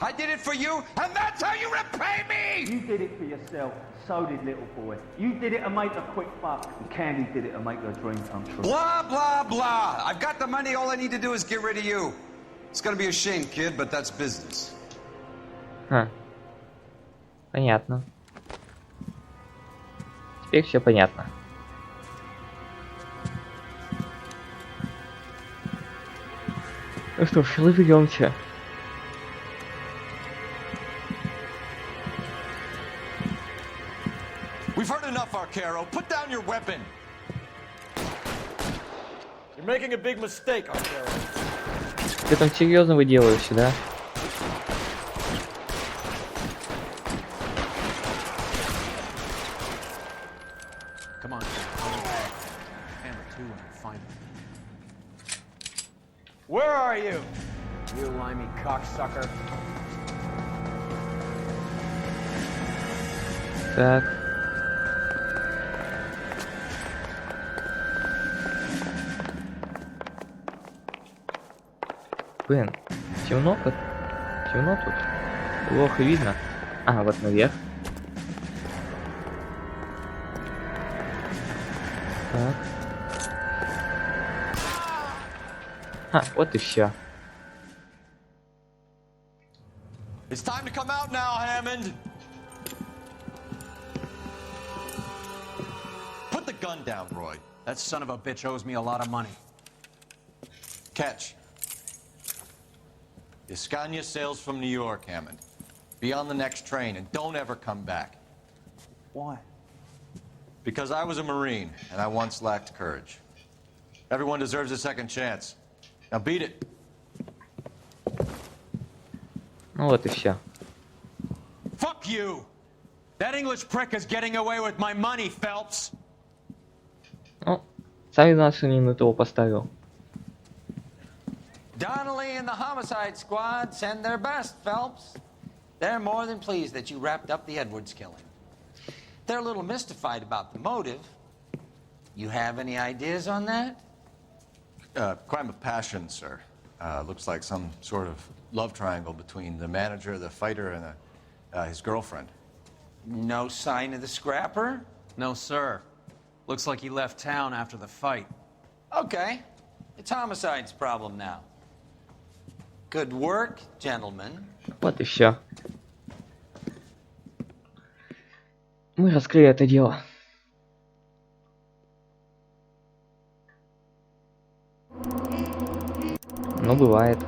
I did it for you, and that's how you repay me! You did it for yourself. So did little boy. You did it to make a quick buck, and Candy did it to make her dream come true. Blah, blah, blah. I've got the money. All I need to do is get rid of you. It's gonna be a shame, kid, but that's business. Ха. Понятно. Теперь все понятно. Ну что ж, разберемся. We've heard enough, Arcaro. Put down your weapon. You're making a big mistake, Arcaro. Ты там серьезно выделываешься, да? Come on. Hammer 2 and find him. Where are you? You limey cocksucker. Так. Блин, темно как? Темно тут? Плохо видно. А, вот наверх. Так. А, вот и все. It's time to come out now, Hammond. Put the gun down, Roy. That son of a bitch owes me a lot of money. Catch. Iskanya sails from New York, Hammond. Be on the next train and don't ever come back. Why? Because I was a Marine and I once lacked courage. Everyone deserves a second chance. Now beat it. Ну вот и все. Fuck you! That English prick is getting away with my money, Phelps! Ну, сами наши не на того поставил. Donnelly and the homicide squad send their best, Phelps. They're more than pleased that you wrapped up the Edwards killing. They're a little mystified about the motive. You have any ideas on that? Crime of passion, sir. Looks like some sort of love triangle between the manager, the fighter, and his girlfriend. No sign of the scrapper? No, sir. Looks like he left town after the fight. Okay. It's homicide's problem now. Good work, gentlemen. Вот и все. Мы раскрыли это дело. Ну, бывает.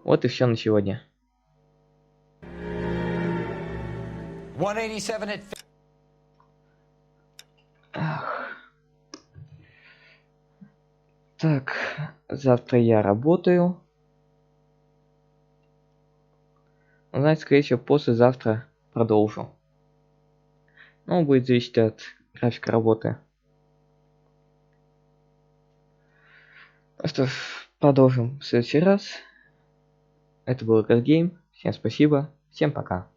Вот и все на сегодня. 187 at... Так, завтра я работаю. Знаете, скорее всего, послезавтра продолжу. Ну, будет зависеть от графика работы. Ну что ж, продолжим в следующий раз. Это был Гейм. Всем спасибо. Всем пока.